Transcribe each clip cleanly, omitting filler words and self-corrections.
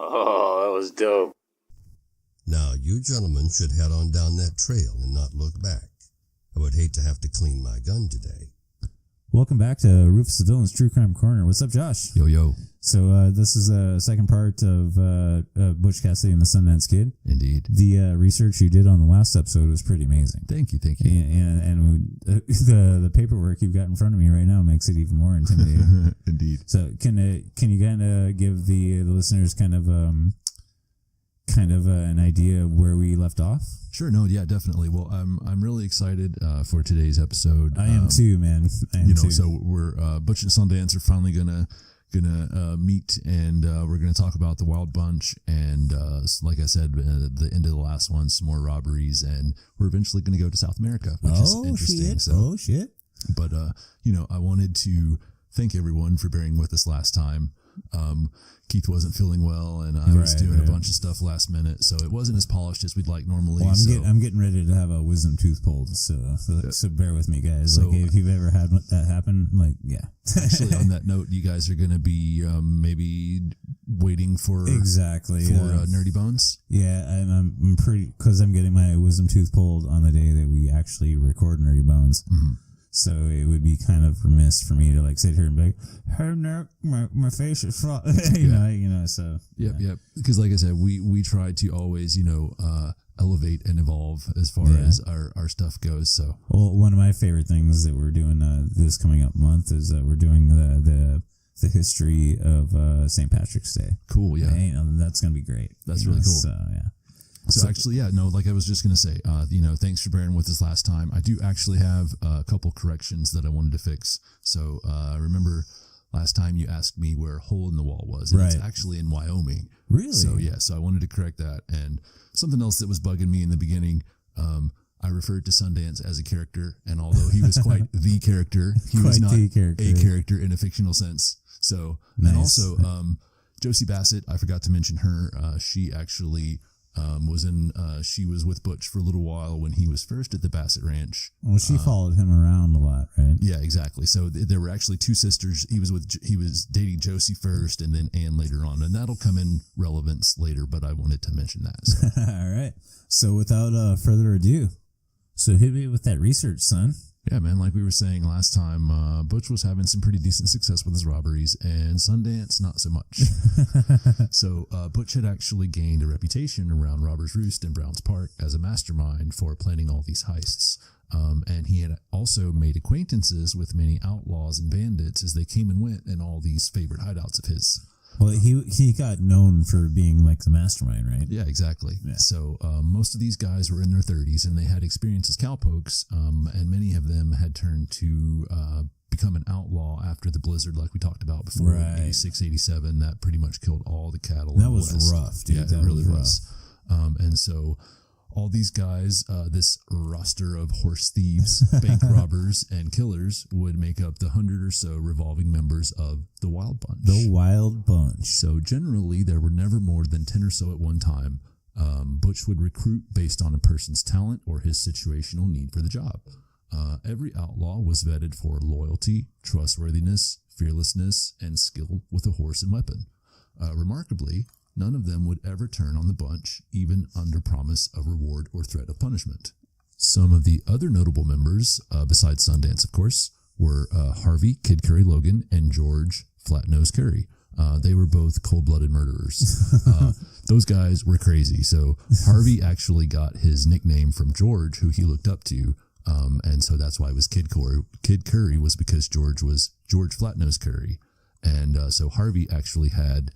Oh, that was dope. Now, you gentlemen should head on down that trail and not look back. I would hate to have to clean my gun today. Welcome back to Rufus the Villain's True Crime Corner. What's up, Josh? Yo, yo. So this is the second part of Butch, Cassidy, and the Sundance Kid. Indeed. The research you did on the last episode was pretty amazing. Thank you. And the paperwork you've got in front of me right now makes it even more intimidating. Indeed. So can you kind of give the listeners kind of an idea of where we left off? Sure. No. Yeah. Definitely. Well, I'm really excited for today's episode. I am too, man. So we're Butch and Sundance are finally gonna meet, and we're gonna talk about the Wild Bunch, and like I said, the end of the last one, some more robberies, and we're eventually gonna go to South America, which is interesting. Oh shit! But I wanted to thank everyone for bearing with us last time. Keith wasn't feeling well, and I was doing a bunch of stuff last minute, so it wasn't as polished as we'd like normally. Well, I'm getting ready to have a wisdom tooth pulled, so bear with me, guys. So, if you've ever had that happen, Actually, on that note, you guys are going to be maybe waiting for Nerdy Bones. Yeah, I'm pretty, because I'm getting my wisdom tooth pulled on the day that we actually record Nerdy Bones. Mm-hmm. So it would be kind of remiss for me to sit here and be like, "Hey, Nick, my face is flat," So yep. Because like I said, we try to always elevate and evolve as far as our stuff goes. So one of my favorite things that we're doing this coming up month is we're doing the history of St. Patrick's Day. Cool, yeah. That's gonna be great. That's really cool. So yeah. So actually, like I was just going to say, thanks for bearing with us last time. I do actually have a couple corrections that I wanted to fix. So I remember last time you asked me where Hole in the Wall was, and it's actually in Wyoming. Really? So so I wanted to correct that. And something else that was bugging me in the beginning, I referred to Sundance as a character, and although he was quite the character, he was not a character in a fictional sense. So, nice. And also, Josie Bassett, I forgot to mention her. She actually... she was with Butch for a little while when he was first at the Bassett Ranch. Well, she followed him around a lot, right? Yeah, exactly. So there were actually two sisters. He was dating Josie first, and then Anne later on, and that'll come in relevance later. But I wanted to mention that. So. All right. So without further ado, so hit me with that research, son. Yeah, man, like we were saying last time, Butch was having some pretty decent success with his robberies, and Sundance, not so much. So Butch had actually gained a reputation around Robbers Roost and Browns Park as a mastermind for planning all these heists. And he had also made acquaintances with many outlaws and bandits as they came and went in all these favorite hideouts of his. Well, he got known for being like the mastermind, right? Yeah, exactly. Yeah. So most of these guys were in their 30s, and they had experience as cowpokes, and many of them had turned to become an outlaw after the blizzard, like we talked about before, 86, 87. That pretty much killed all the cattle. That was rough, dude. Yeah, that it really was rough. And so all these guys, this roster of horse thieves, bank robbers, and killers would make up the 100 or so revolving members of the Wild Bunch. The Wild Bunch. So generally, there were never more than 10 or so at one time. Butch would recruit based on a person's talent or his situational need for the job. Every outlaw was vetted for loyalty, trustworthiness, fearlessness, and skill with a horse and weapon. Remarkably, none of them would ever turn on the bunch, even under promise of reward or threat of punishment. Some of the other notable members, besides Sundance, of course, were Harvey Kid Curry Logan and George Flatnose Curry. They were both cold-blooded murderers. Those guys were crazy. So Harvey actually got his nickname from George, who he looked up to, and so that's why it was Kid Curry. Kid Curry was because George was George Flatnose Curry. And so Harvey actually had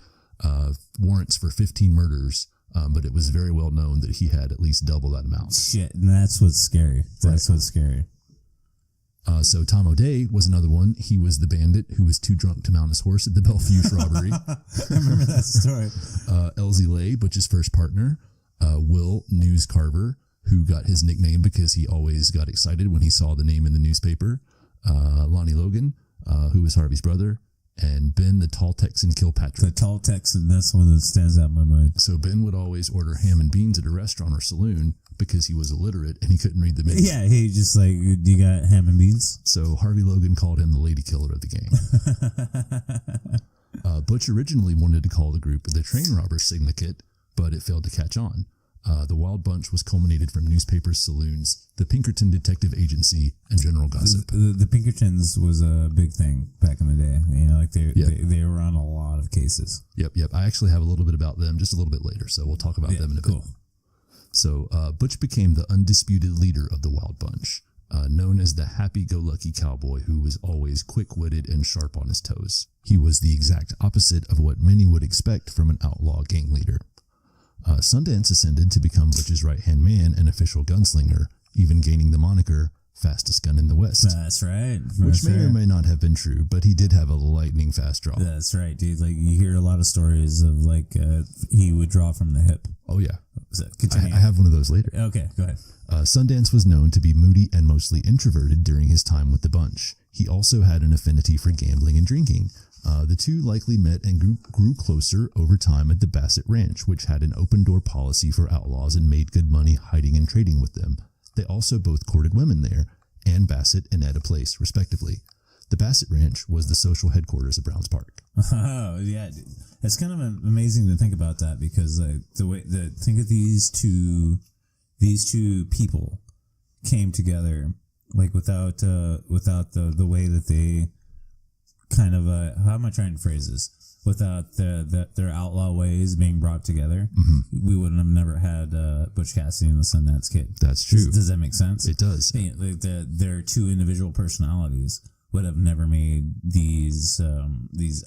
warrants for 15 murders, but it was very well known that he had at least double that amount. Shit, and that's what's scary. That's what's scary. So Thom O'Day was another one. He was the bandit who was too drunk to mount his horse at the Bellevue robbery. I remember that story. Elsie Lay, Butch's first partner. Will News Carver, who got his nickname because he always got excited when he saw the name in the newspaper. Lonnie Logan, who was Harvey's brother. And Ben, the tall Texan Kilpatrick. The tall Texan, that's one that stands out in my mind. So Ben would always order ham and beans at a restaurant or saloon because he was illiterate and he couldn't read the menu. Yeah, he just like, do you got ham and beans? So Harvey Logan called him the lady killer of the gang. Butch originally wanted to call the group the Train Robber Syndicate, but it failed to catch on. The Wild Bunch was culminated from newspapers, saloons, the Pinkerton Detective Agency, and general gossip. The Pinkertons was a big thing back in the day. You know, like they were on a lot of cases. Yep. I actually have a little bit about them just a little bit later, so we'll talk about them in a bit. So Butch became the undisputed leader of the Wild Bunch, known as the happy-go-lucky cowboy who was always quick-witted and sharp on his toes. He was the exact opposite of what many would expect from an outlaw gang leader. Sundance ascended to become Butch's right-hand man and official gunslinger, even gaining the moniker fastest gun in the West. That's right. Which may or may not have been true, but he did have a lightning fast draw. That's right, dude. Like, you hear a lot of stories of, like, he would draw from the hip. Oh, yeah. So, I have one of those later. Okay, go ahead. Sundance was known to be moody and mostly introverted during his time with the bunch. He also had an affinity for gambling and drinking. The two likely met and grew closer over time at the Bassett Ranch, which had an open-door policy for outlaws and made good money hiding and trading with them. They also both courted women there, Ann Bassett and Etta Place, respectively. The Bassett Ranch was the social headquarters of Browns Park. Oh, yeah. It's kind of amazing to think about that because think of these two people came together, like without the way that they kind of how am I trying to phrase this? Without their outlaw ways being brought together, we wouldn't have never had Butch Cassidy and the Sundance Kid. That's true. Does that make sense? It does. Like their two individual personalities would have never made these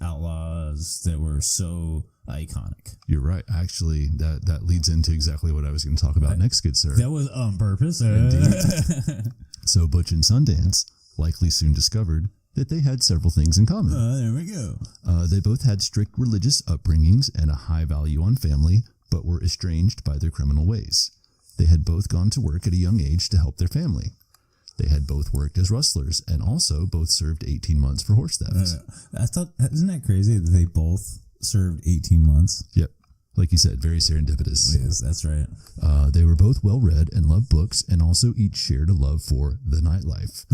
outlaws that were so iconic. You're right. Actually, that leads into exactly what I was going to talk about next, good sir. That was on purpose. Indeed. So Butch and Sundance likely soon discovered that they had several things in common. There we go. They both had strict religious upbringings and a high value on family, but were estranged by their criminal ways. They had both gone to work at a young age to help their family. They had both worked as rustlers and also both served 18 months for horse theft. I thought, isn't that crazy that they both served 18 months? Yep. Like you said, very serendipitous. Yes, that's right. They were both well-read and loved books and also each shared a love for the nightlife.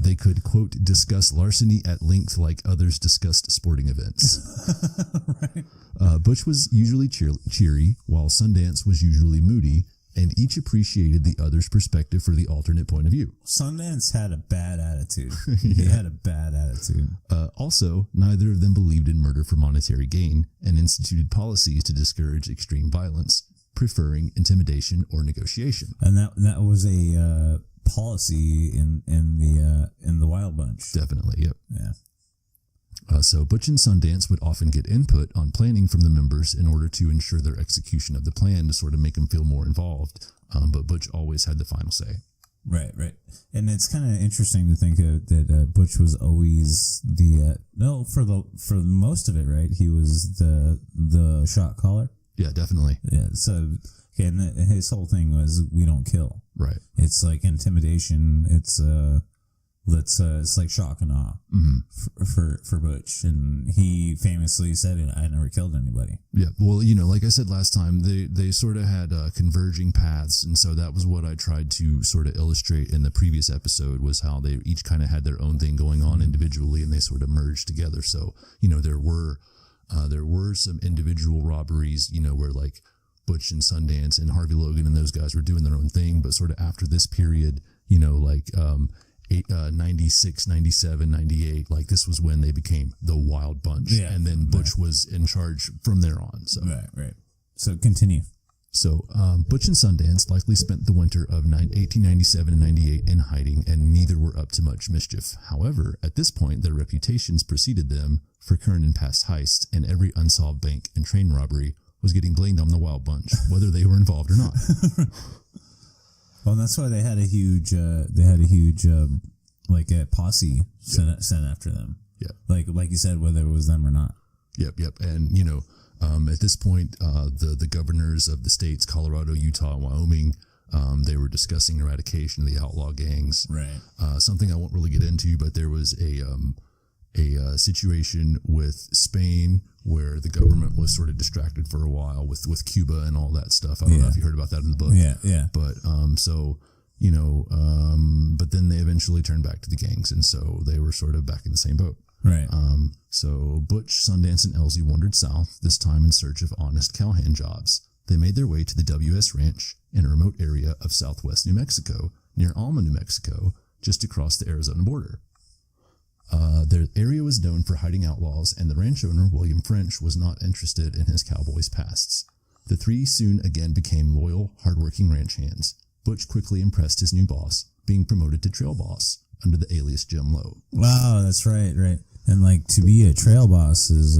They could, quote, discuss larceny at length like others discussed sporting events. Right. Butch was usually cheery, while Sundance was usually moody, and each appreciated the other's perspective for the alternate point of view. Sundance had a bad attitude. He had a bad attitude. Also, neither of them believed in murder for monetary gain and instituted policies to discourage extreme violence, preferring intimidation or negotiation. And that was a policy in the Wild Bunch. Definitely, yep. Yeah. So Butch and Sundance would often get input on planning from the members in order to ensure their execution of the plan to sort of make them feel more involved. But Butch always had the final say. Right. And it's kind of interesting to think that Butch was always for most of it, right? He was the shot caller. Yeah, definitely. Yeah. So, okay, and his whole thing was we don't kill. Right. It's like intimidation. It's like shock and awe for Butch, and he famously said, "I never killed anybody." Yeah, well, like I said last time, they sort of had converging paths, and so that was what I tried to sort of illustrate in the previous episode was how they each kind of had their own thing going on individually, and they sort of merged together. So there were some individual robberies, where like Butch and Sundance and Harvey Logan and those guys were doing their own thing, but sort of after this period, 96, 97, 98, like this was when they became the Wild Bunch. Yeah, and then Butch was in charge from there on. So Right. So continue. So Butch and Sundance likely spent the winter of 1897 and 98 in hiding, and neither were up to much mischief. However, at this point, their reputations preceded them for current and past heists, and every unsolved bank and train robbery was getting blamed on the Wild Bunch, whether they were involved or not. Well, that's why they had a huge like a posse sent after them. Yeah. Like you said, whether it was them or not. Yep. And, at this point, the governors of the states, Colorado, Utah, and Wyoming, they were discussing eradication of the outlaw gangs. Right. Something I won't really get into, but there was a situation with Spain where the government was sort of distracted for a while with Cuba and all that stuff. I don't know if you heard about that in the book. Yeah. But but then they eventually turned back to the gangs, and so they were sort of back in the same boat. Right. So Butch, Sundance, and Elsie wandered south, this time in search of honest cowhand jobs. They made their way to the WS Ranch in a remote area of southwest New Mexico, near Alma, New Mexico, just across the Arizona border. Their area was known for hiding outlaws, and the ranch owner, William French, was not interested in his cowboys' pasts. The three soon again became loyal, hardworking ranch hands. Butch quickly impressed his new boss, being promoted to trail boss under the alias Jim Lowe. Wow, that's right. And like to be a trail boss is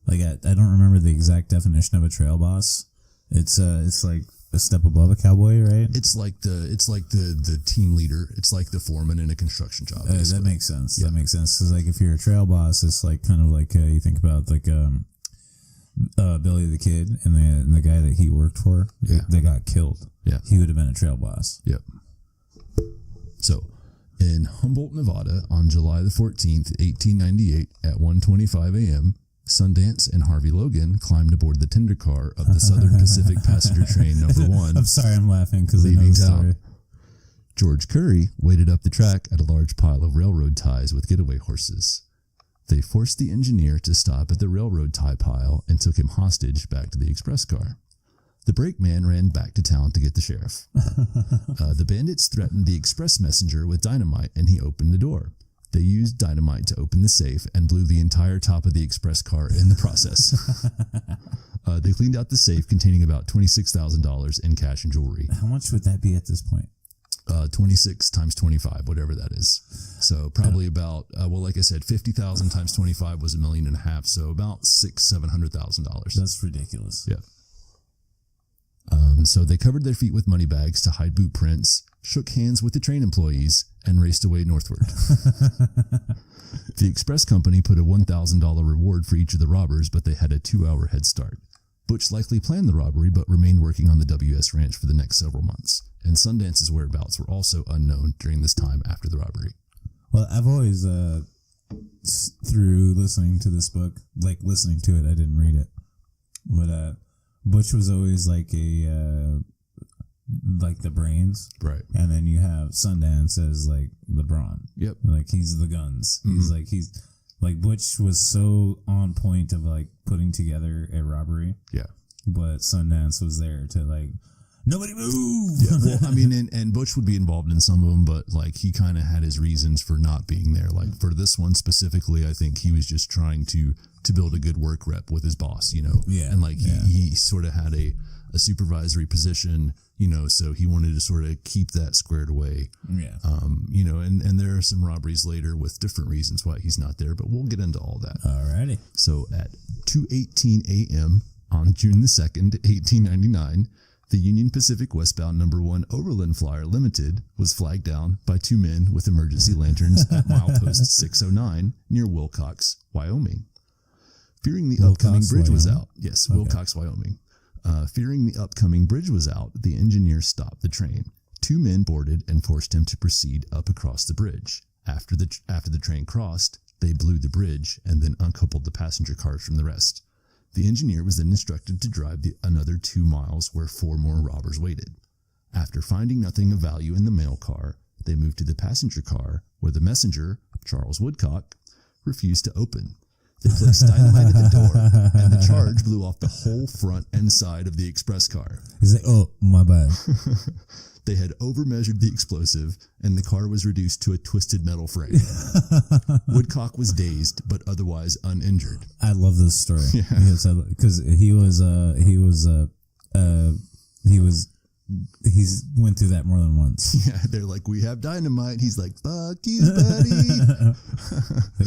like I don't remember the exact definition of a trail boss. It's like a step above a cowboy, right? It's like the team leader. It's like the foreman in a construction job. That makes sense. Yeah. That makes sense. Because like if you're a trail boss, it's like kind of like you think about like Billy the Kid and the guy that he worked for. Yeah. They got killed. Yeah, he would have been a trail boss. Yep. So, in Humboldt, Nevada, on July the 14th, 1898, at 1:25 a.m., Sundance and Harvey Logan climbed aboard the tender car of the Southern Pacific Passenger Train Number 1. I'm sorry, I'm laughing because leaving town. George Curry waited up the track at a large pile of railroad ties with getaway horses. They forced the engineer to stop at the railroad tie pile and took him hostage back to the express car. The brakeman ran back to town to get the sheriff. The bandits threatened the express messenger with dynamite, and he opened the door. They used dynamite to open the safe and blew the entire top of the express car in the process. They cleaned out the safe containing about $26,000 in cash and jewelry. How much would that be at this point? 26 times 25, whatever that is. So probably about, like I said, 50,000 times 25 was $1.5 million. So about $700,000. That's ridiculous. Yeah. So they covered their feet with money bags to hide boot prints, shook hands with the train employees, and raced away northward. The express company put a $1,000 reward for each of the robbers, but they had a 2-hour head start. Butch likely planned the robbery, but remained working on the WS Ranch for the next several months, and Sundance's whereabouts were also unknown during this time after the robbery. Well, I've always, through listening to this book, like listening to it, I didn't read it, but Butch was always like like the brains, right? And then you have Sundance as like the brawn. Yep. Like he's the guns. Mm-hmm. He's like Butch was so on point of like putting together a robbery. Yeah. But Sundance was there to like, nobody move. Yeah. Well, I mean, and Butch would be involved in some of them, but like he kind of had his reasons for not being there. Like for this one specifically, I think he was just trying to build a good work rep with his boss, you know? Yeah. And like he sort of had a supervisory position, you know, so he wanted to sort of keep that squared away. Yeah. You know, and there are some robberies later with different reasons why he's not there, but we'll get into all that. Alrighty. So at 2:18 a.m. on June the 2nd, 1899, the Union Pacific westbound number 1 Overland Flyer Limited was flagged down by 2 men with emergency lanterns at milepost 609 near Wilcox, Wyoming. Fearing the upcoming bridge was out. Yes, okay. Wilcox, Wyoming. Fearing the upcoming bridge was out, the engineer stopped the train. 2 men boarded and forced him to proceed up across the bridge. After the train crossed, they blew the bridge and then uncoupled the passenger cars from the rest. The engineer was then instructed to drive another 2 miles where 4 more robbers waited. After finding nothing of value in the mail car, they moved to the passenger car where the messenger, Charles Woodcock, refused to open. They placed dynamite at the door, and the charge blew off the whole front and side of the express car. He's like, oh, my bad. They had overmeasured the explosive, and the car was reduced to a twisted metal frame. Woodcock was dazed, but otherwise uninjured. I love this story. Yeah. Because he's went through that more than once. Yeah, they're like, we have dynamite. He's like, fuck you, buddy.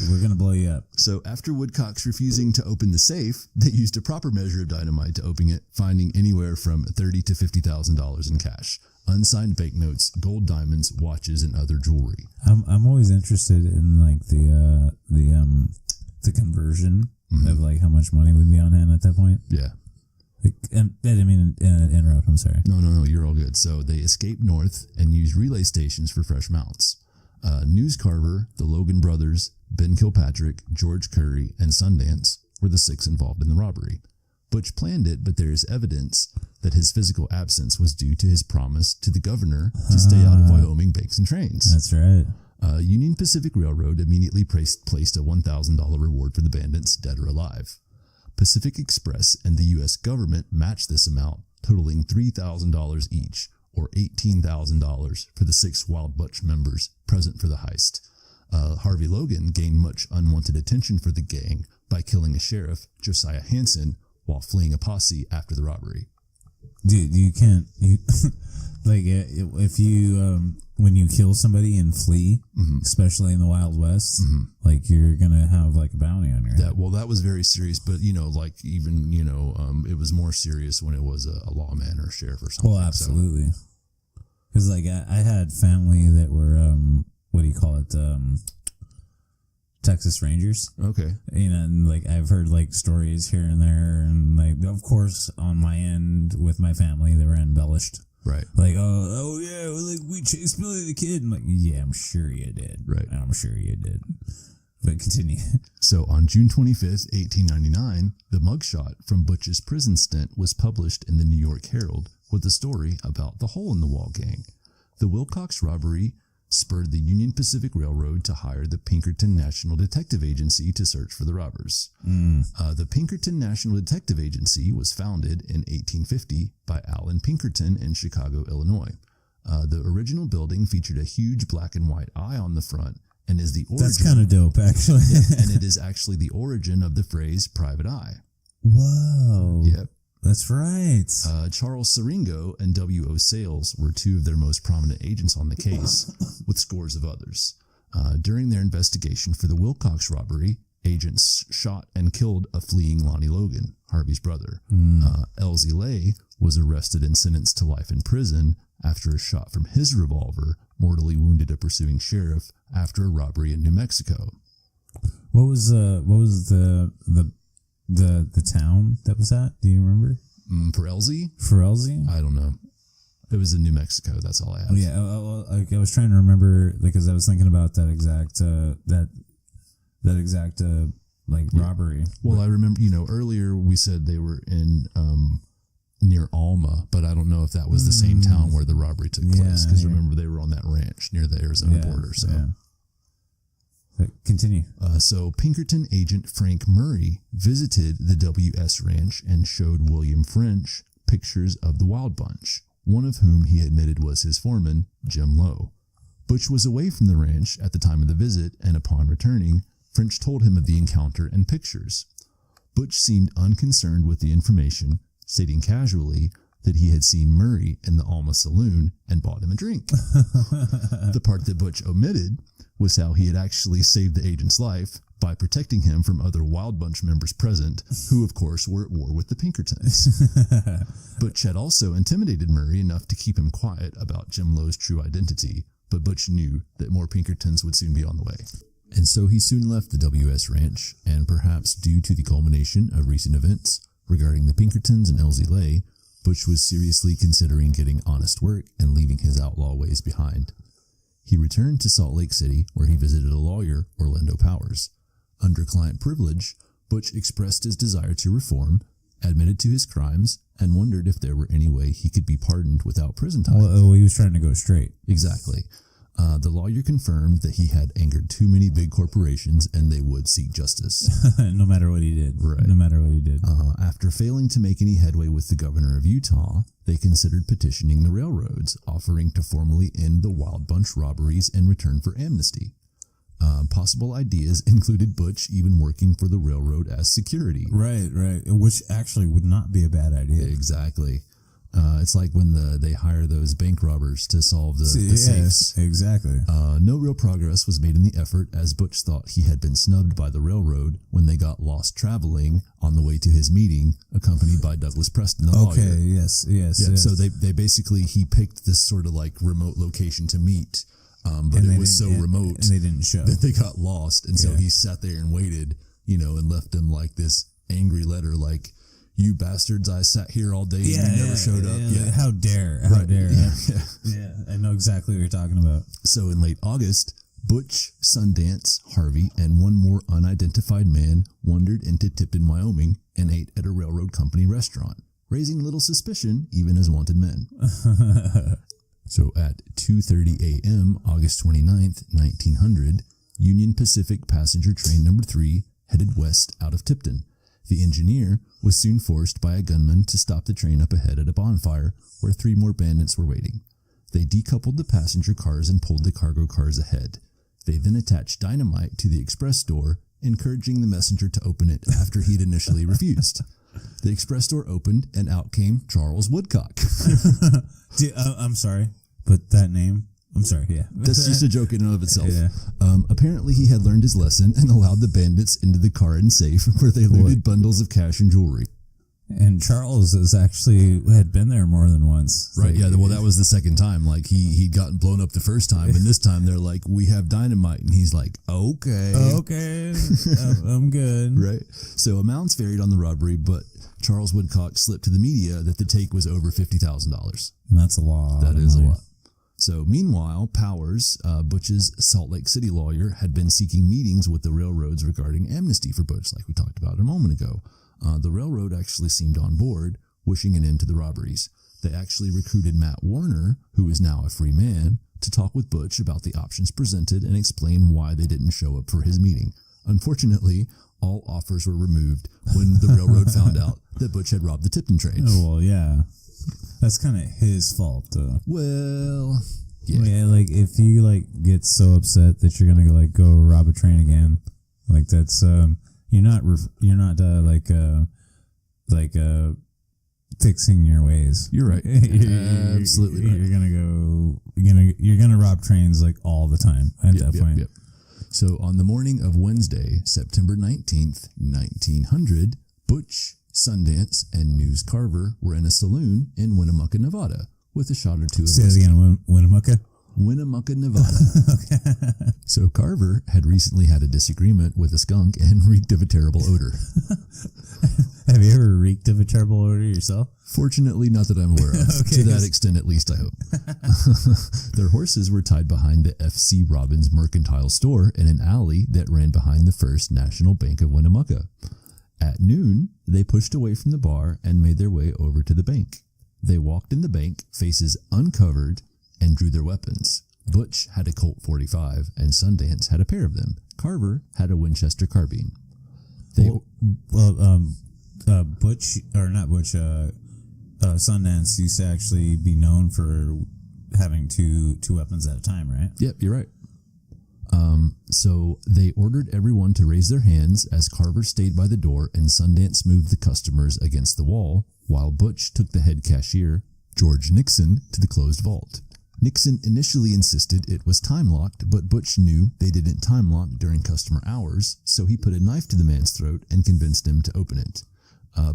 We're going to blow you up. So after Woodcock's refusing to open the safe, they used a proper measure of dynamite to open it, finding anywhere from $30,000 to $50,000 in cash, unsigned banknotes, gold diamonds, watches, and other jewelry. I'm always interested in like the conversion of like how much money would be on hand at that point. Yeah. I didn't mean to interrupt. I'm sorry. No, you're all good. So they escaped north and used relay stations for fresh mounts. News Carver, the Logan brothers, Ben Kilpatrick, George Curry, and Sundance were the 6 involved in the robbery. Butch planned it, but there is evidence that his physical absence was due to his promise to the governor to stay out of Wyoming banks and trains. That's right. Union Pacific Railroad immediately placed a $1,000 reward for the bandits, dead or alive. Pacific Express and the U.S. government matched this amount, totaling $3,000 each, or $18,000 for the 6 Wild Butch members present for the heist. Harvey Logan gained much unwanted attention for the gang by killing a sheriff, Josiah Hansen, while fleeing a posse after the robbery. Dude, like, if you, when you kill somebody and flee, especially in the Wild West, like, you're gonna have, like, a bounty on your head. Well, that was very serious, but, like, even, it was more serious when it was a lawman or a sheriff or something. Well, absolutely. Because, like, I had family that were, what do you call it, Texas Rangers. Okay. And like I've heard like stories here and there, and like of course on my end with my family they were embellished. Right. Like oh yeah, like we chased Billy the Kid. I'm like, yeah, I'm sure you did. Right. I'm sure you did. But continue. So on June 25th, 1899, the mugshot from Butch's prison stint was published in the New York Herald with a story about the Hole in the Wall gang. The Wilcox robbery spurred the Union Pacific Railroad to hire the Pinkerton National Detective Agency to search for the robbers. The Pinkerton National Detective Agency was founded in 1850 by Allen Pinkerton in Chicago, Illinois. The original building featured a huge black and white eye on the front and is the origin. That's kind of dope, actually. And it is actually the origin of the phrase private eye. Whoa. Yep. That's right. Charles Siringo and W.O. Sales were 2 of their most prominent agents on the case, with scores of others. During their investigation for the Wilcox robbery, agents shot and killed a fleeing Lonnie Logan, Harvey's brother. Elsie Lay was arrested and sentenced to life in prison after a shot from his revolver mortally wounded a pursuing sheriff after a robbery in New Mexico. What was the town that was at? Do you remember? For Elsie? For Elsie? I don't know. It was in New Mexico. That's all I have. Yeah, I was trying to remember because I was thinking about that exact robbery. Well, I remember, earlier we said they were in near Alma, but I don't know if that was the same town where the robbery took place. Because remember, they were on that ranch near the Arizona border. So. Yeah. Continue. So Pinkerton agent Frank Murray visited the W.S. Ranch and showed William French pictures of the Wild Bunch, one of whom he admitted was his foreman, Jim Lowe. Butch was away from the ranch at the time of the visit, and upon returning, French told him of the encounter and pictures. Butch seemed unconcerned with the information, stating casually that he had seen Murray in the Alma saloon and bought him a drink. The part that Butch omitted was how he had actually saved the agent's life by protecting him from other Wild Bunch members present, who of course were at war with the Pinkertons. Butch had also intimidated Murray enough to keep him quiet about Jim Lowe's true identity, but Butch knew that more Pinkertons would soon be on the way. And so he soon left the W.S. Ranch, and perhaps due to the culmination of recent events regarding the Pinkertons and Elsie Lay, Butch was seriously considering getting honest work and leaving his outlaw ways behind. He returned to Salt Lake City, where he visited a lawyer, Orlando Powers. Under client privilege, Butch expressed his desire to reform, admitted to his crimes, and wondered if there were any way he could be pardoned without prison time. Well, he was trying to go straight. Exactly. The lawyer confirmed that he had angered too many big corporations and they would seek justice. No matter what he did. Right. No matter what he did. After failing to make any headway with the governor of Utah, they considered petitioning the railroads, offering to formally end the Wild Bunch robberies in return for amnesty. Possible ideas included Butch even working for the railroad as security. Right. Which actually would not be a bad idea. Exactly. It's like when they hire those bank robbers to solve the safes. Exactly. No real progress was made in the effort, as Butch thought he had been snubbed by the railroad when they got lost traveling on the way to his meeting, accompanied by Douglas Preston, the lawyer. Okay, yes. So they basically, he picked this sort of like remote location to meet, but it was so remote and they didn't show that they got lost. And so he sat there and waited, and left them like this angry letter, like, "You bastards, I sat here all day and you never showed up." Yeah. How dare. Yeah, I know exactly what you're talking about. So in late August, Butch, Sundance, Harvey, and one more unidentified man wandered into Tipton, Wyoming, and ate at a railroad company restaurant, raising little suspicion even as wanted men. So at 2:30 a.m., August 29th, 1900, Union Pacific passenger train number 3 headed west out of Tipton. The engineer was soon forced by a gunman to stop the train up ahead at a bonfire where 3 more bandits were waiting. They decoupled the passenger cars and pulled the cargo cars ahead. They then attached dynamite to the express door, encouraging the messenger to open it after he'd initially refused. The express door opened, and out came Charles Woodcock. I'm sorry, but that name... I'm sorry, yeah. That's just a joke in and of itself. Yeah. Apparently, he had learned his lesson and allowed the bandits into the car and safe, where they looted bundles of cash and jewelry. And Charles had been there more than once. Right, yeah. Well, that was the second time. Like, he'd gotten blown up the first time, and this time they're like, we have dynamite. And he's like, okay. Okay, I'm good. Right. So amounts varied on the robbery, but Charles Woodcock slipped to the media that the take was over $50,000. And that's a lot. That is a lot. So meanwhile, Powers, Butch's Salt Lake City lawyer, had been seeking meetings with the railroads regarding amnesty for Butch, like we talked about a moment ago. The railroad actually seemed on board, wishing an end to the robberies. They actually recruited Matt Warner, who is now a free man, to talk with Butch about the options presented and explain why they didn't show up for his meeting. Unfortunately, all offers were removed when the railroad found out that Butch had robbed the Tipton train. Oh, well, yeah. That's kind of his fault, though. Well, yeah. Like, if you, like, get so upset that you're gonna, like, go rob a train again, like, that's, you're not fixing your ways. You're right. Absolutely right. You're gonna rob trains, like, all the time at that point. Yep. So, on the morning of Wednesday, September 19th, 1900, Butch, Sundance, and News Carver were in a saloon in Winnemucca, Nevada, with a shot or two of Say whiskey. that again, Winnemucca? Winnemucca, Nevada. Okay. So Carver had recently had a disagreement with a skunk and reeked of a terrible odor. Have you ever reeked of a terrible odor yourself? Fortunately, not that I'm aware of. Okay. To that extent, at least, I hope. Their horses were tied behind the F.C. Robbins Mercantile Store in an alley that ran behind the First National Bank of Winnemucca. At noon, they pushed away from the bar and made their way over to the bank. They walked in the bank, faces uncovered, and drew their weapons. Butch had a Colt 45, and Sundance had a pair of them. Carver had a Winchester carbine. Sundance used to actually be known for having two weapons at a time, right? Yep, you're right. So they ordered everyone to raise their hands as Carver stayed by the door and Sundance moved the customers against the wall, while Butch took the head cashier, George Nixon, to the closed vault. Nixon initially insisted it was time-locked, but Butch knew they didn't time-lock during customer hours, so he put a knife to the man's throat and convinced him to open it.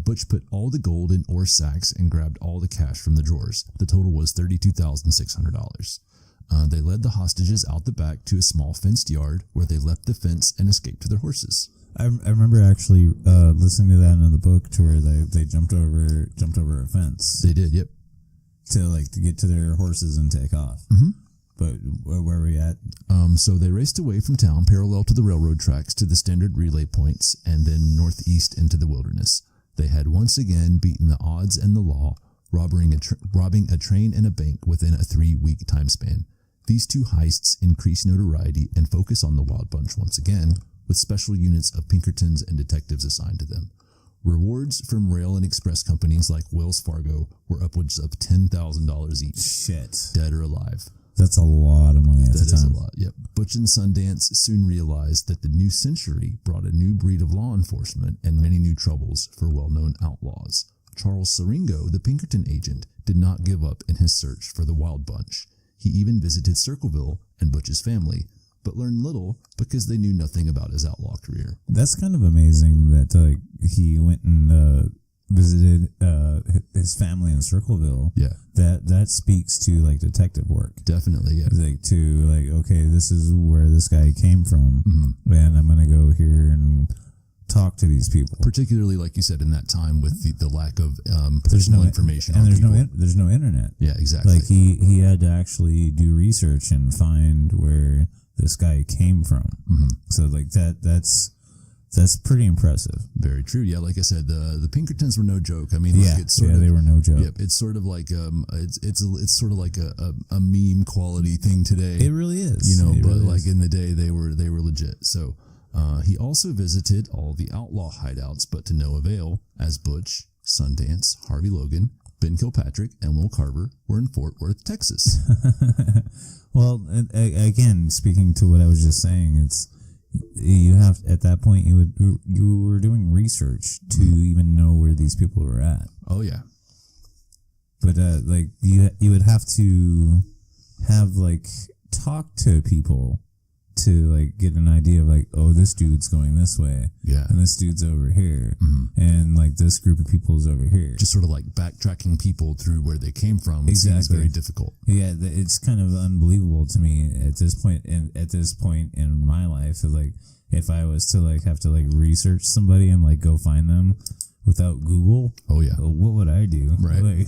Butch put all the gold in ore sacks and grabbed all the cash from the drawers. The total was $32,600. They led the hostages out the back to a small fenced yard where they leapt the fence and escaped to their horses. I remember actually listening to that in the book to where they jumped over a fence. They did, yep. To get to their horses and take off. Mm-hmm. But where are we at? So they raced away from town parallel to the railroad tracks to the standard relay points and then northeast into the wilderness. They had once again beaten the odds and the law, robbing a train and a bank within a 3-week time span. These two heists increase notoriety and focus on the Wild Bunch once again, with special units of Pinkertons and detectives assigned to them. Rewards from rail and express companies like Wells Fargo were upwards of $10,000 each. Shit. Dead or alive. That's a lot of money at the time. That is a lot, yep. Butch and Sundance soon realized that the new century brought a new breed of law enforcement and many new troubles for well-known outlaws. Charles Siringo, the Pinkerton agent, did not give up in his search for the Wild Bunch. He even visited Circleville and Butch's family, but learned little because they knew nothing about his outlaw career. That's kind of amazing that he went and visited his family in Circleville. Yeah. That speaks to detective work. Definitely, yeah. Okay, this is where this guy came from, and I'm gonna go here and talk to these people. Particularly, like you said, in that time with the lack of personal information, and there's no internet. Yeah, exactly. He had to actually do research and find where this guy came from. Mm-hmm. So That's pretty impressive. Very true. Yeah, like I said, the Pinkertons were no joke. I mean, it's they were no joke. Yep, it's sort of like it's sort of like a meme quality thing today. It really is. But really like in the day they were legit. So he also visited all the outlaw hideouts, but to no avail, as Butch, Sundance, Harvey Logan, Ben Kilpatrick, and Will Carver were in Fort Worth, Texas. Well, again, speaking to what I was just saying, it's you have at that point you were doing research to even know where these people were at. Oh yeah, but like you would have to have like talk to people to like get an idea of like, oh, this dude's going this way, and this dude's over here, and like this group of people is over here. Just sort of like backtracking people through where they came from. Exactly. Seems very difficult. Yeah, it's kind of unbelievable to me at this point. In my life, that like if I was to like have to like research somebody and like go find them without Google, what would I do? Right.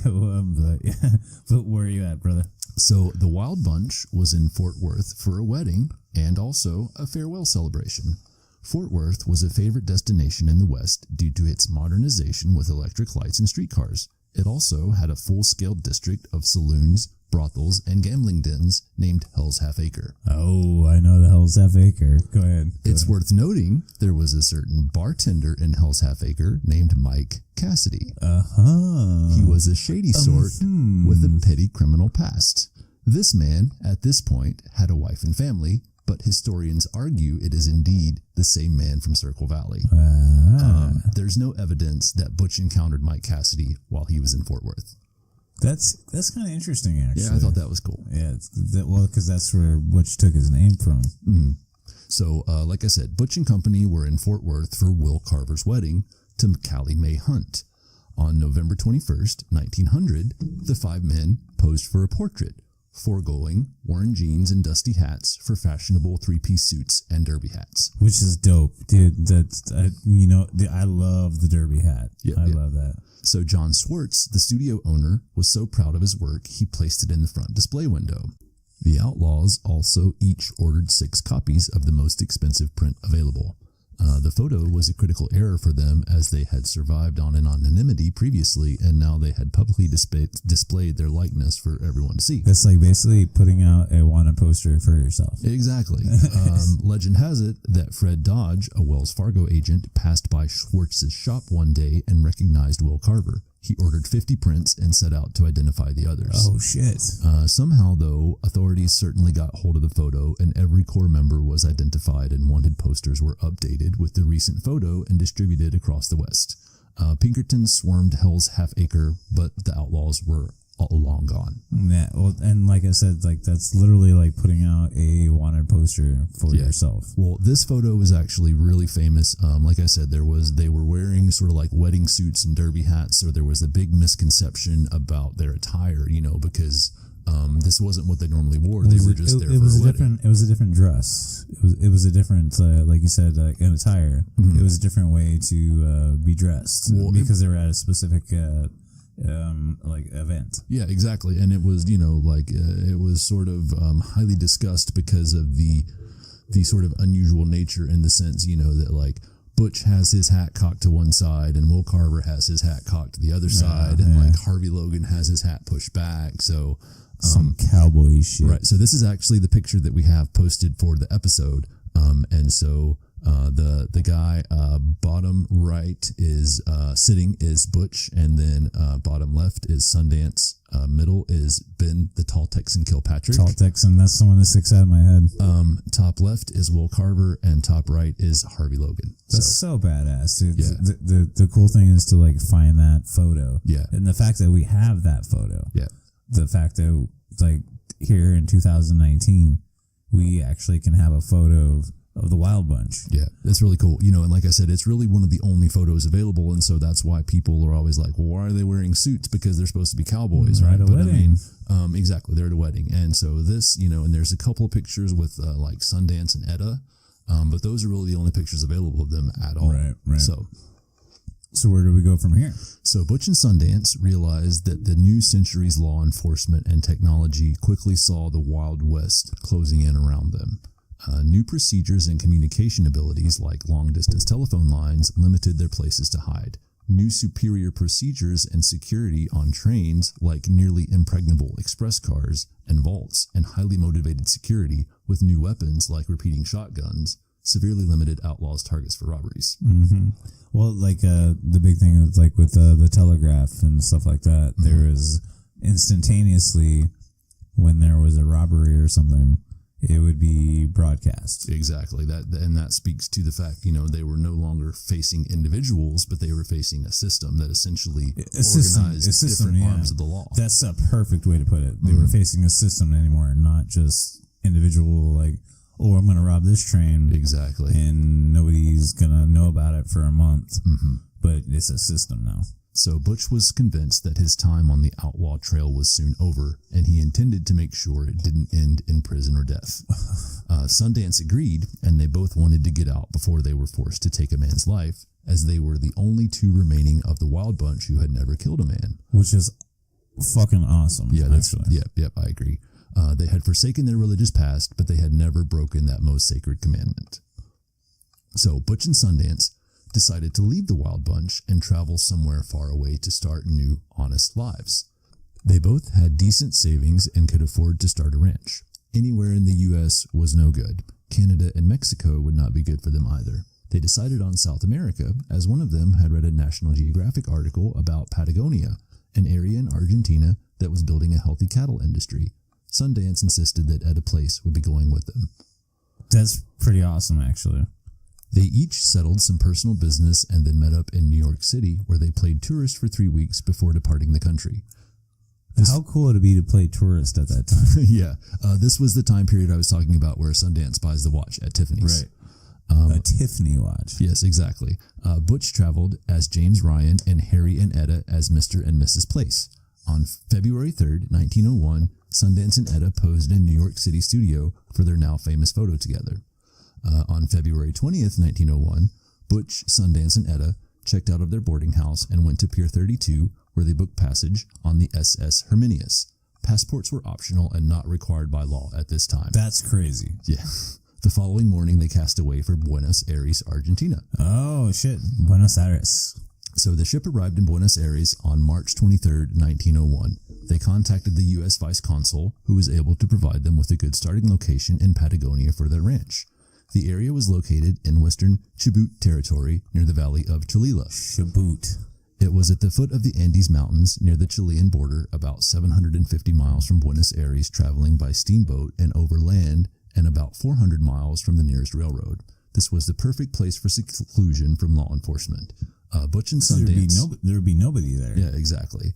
But where are you at, brother? So the Wild Bunch was in Fort Worth for a wedding and also a farewell celebration. Fort Worth was a favorite destination in the West due to its modernization with electric lights and streetcars. It also had a full-scale district of saloons, brothels, and gambling dens named Hell's Half Acre. Oh, I know the Hell's Half Acre. Go ahead. It's worth noting there was a certain bartender in Hell's Half Acre named Mike Cassidy. He was a shady sort with a petty criminal past. This man, at this point, had a wife and family, but historians argue it is indeed the same man from Circle Valley. There's no evidence that Butch encountered Mike Cassidy while he was in Fort Worth. That's kind of interesting, actually. Yeah, I thought that was cool. Yeah, because that's where Butch took his name from. So, like I said, Butch and company were in Fort Worth for Will Carver's wedding to Callie Mae Hunt. On November 21st, 1900, the five men posed for a portrait, foregoing worn jeans and dusty hats for fashionable three-piece suits and derby hats. Which is dope, dude. That's I love the derby hat. I love that. So John Swartz, the studio owner, was so proud of his work, he placed it in the front display window. The Outlaws also each ordered 6 copies of the most expensive print available. The photo was a critical error for them as they had survived on an anonymity previously, and now they had publicly displayed their likeness for everyone to see. That's like basically putting out a wanted poster for yourself. Exactly. Legend has it that Fred Dodge, a Wells Fargo agent, passed by Schwartz's shop one day and recognized Will Carver. He ordered 50 prints and set out to identify the others. Oh, shit. Somehow, though, authorities certainly got hold of the photo, and every core member was identified and wanted posters were updated with the recent photo and distributed across the West. Pinkerton swarmed Hell's Half Acre, but the Outlaws were long gone. Yeah, well, and like I said, like that's literally like putting out a wanted poster for yourself. Well, this photo was actually really famous. Like I said, they were wearing sort of like wedding suits and derby hats, so there was a big misconception about their attire, because this wasn't what they normally wore. They were just there for a wedding. It was a different dress. It was a different, like you said, an attire. It was a different way to be dressed because they were at a specific like event. Yeah, exactly. And it was, it was sort of highly discussed because of the sort of unusual nature in the sense, that like Butch has his hat cocked to one side and Will Carver has his hat cocked to the other side, and like Harvey Logan has his hat pushed back. So some cowboy shit. Right. So this is actually the picture that we have posted for the episode. And so the guy bottom right is sitting is Butch, and then bottom left is Sundance. Middle is Ben, the tall Texan Kilpatrick. Tall Texan, that's the one that sticks out of my head. Top left is Will Carver, and top right is Harvey Logan. That's so badass, dude. Yeah. The cool thing is to like find that photo. Yeah. And the fact that we have that photo. Yeah. The fact that like here in 2019, we actually can have a photo of the Wild Bunch. Yeah, that's really cool. And like I said, it's really one of the only photos available, and so that's why people are always like, well, why are they wearing suits? Because they're supposed to be cowboys, right? But wedding. I mean, exactly, they're at a wedding. And so this, and there's a couple of pictures with like Sundance and Etta, but those are really the only pictures available of them at all. Right. So where do we go from here? So Butch and Sundance realized that the new century's law enforcement and technology quickly saw the Wild West closing in around them. New procedures and communication abilities like long-distance telephone lines limited their places to hide. New superior procedures and security on trains like nearly impregnable express cars and vaults, and highly motivated security with new weapons like repeating shotguns severely limited Outlaws' targets for robberies. Mm-hmm. Well, like the big thing is like with the telegraph and stuff like that, there is instantaneously when there was a robbery or something, it would be broadcast. Exactly. That speaks to the fact, they were no longer facing individuals, but they were facing a system that essentially organized different arms of the law. That's a perfect way to put it. They were facing a system anymore, not just individual, like, oh, I'm going to rob this train. Exactly. And nobody's going to know about it for a month. Mm-hmm. But it's a system now. So Butch was convinced that his time on the outlaw trail was soon over, and he intended to make sure it didn't end in prison or death. Sundance agreed, and they both wanted to get out before they were forced to take a man's life, as they were the only two remaining of the Wild Bunch who had never killed a man. Which is fucking awesome. Yeah, yep, I agree. They had forsaken their religious past, but they had never broken that most sacred commandment. So Butch and Sundance decided to leave the Wild Bunch and travel somewhere far away to start new, honest lives. They both had decent savings and could afford to start a ranch. Anywhere in the U.S. was no good. Canada and Mexico would not be good for them either. They decided on South America, as one of them had read a National Geographic article about Patagonia, an area in Argentina that was building a healthy cattle industry. Sundance insisted that Etta Place would be going with them. That's pretty awesome, actually. They each settled some personal business and then met up in New York City, where they played tourist for 3 weeks before departing the country. How cool would it be to play tourist at that time? Yeah. This was the time period I was talking about where Sundance buys the watch at Tiffany's. Right. A Tiffany watch. Yes, exactly. Butch traveled as James Ryan and Harry and Etta as Mr. and Mrs. Place. On February 3rd, 1901, Sundance and Etta posed in New York City studio for their now famous photo together. On February 20th, 1901, Butch, Sundance, and Etta checked out of their boarding house and went to Pier 32, where they booked passage on the SS Herminius. Passports were optional and not required by law at this time. That's crazy. Yeah. The following morning, they cast away for Buenos Aires, Argentina. Oh, shit. Buenos Aires. So the ship arrived in Buenos Aires on March 23rd, 1901. They contacted the U.S. Vice Consul, who was able to provide them with a good starting location in Patagonia for their ranch. The area was located in western Chubut territory near the valley of Cholula. Chubut. It was at the foot of the Andes Mountains near the Chilean border, about 750 miles from Buenos Aires, traveling by steamboat and over land, and about 400 miles from the nearest railroad. This was the perfect place for seclusion from law enforcement. Butch and Sundance... There would be nobody there. Yeah, exactly.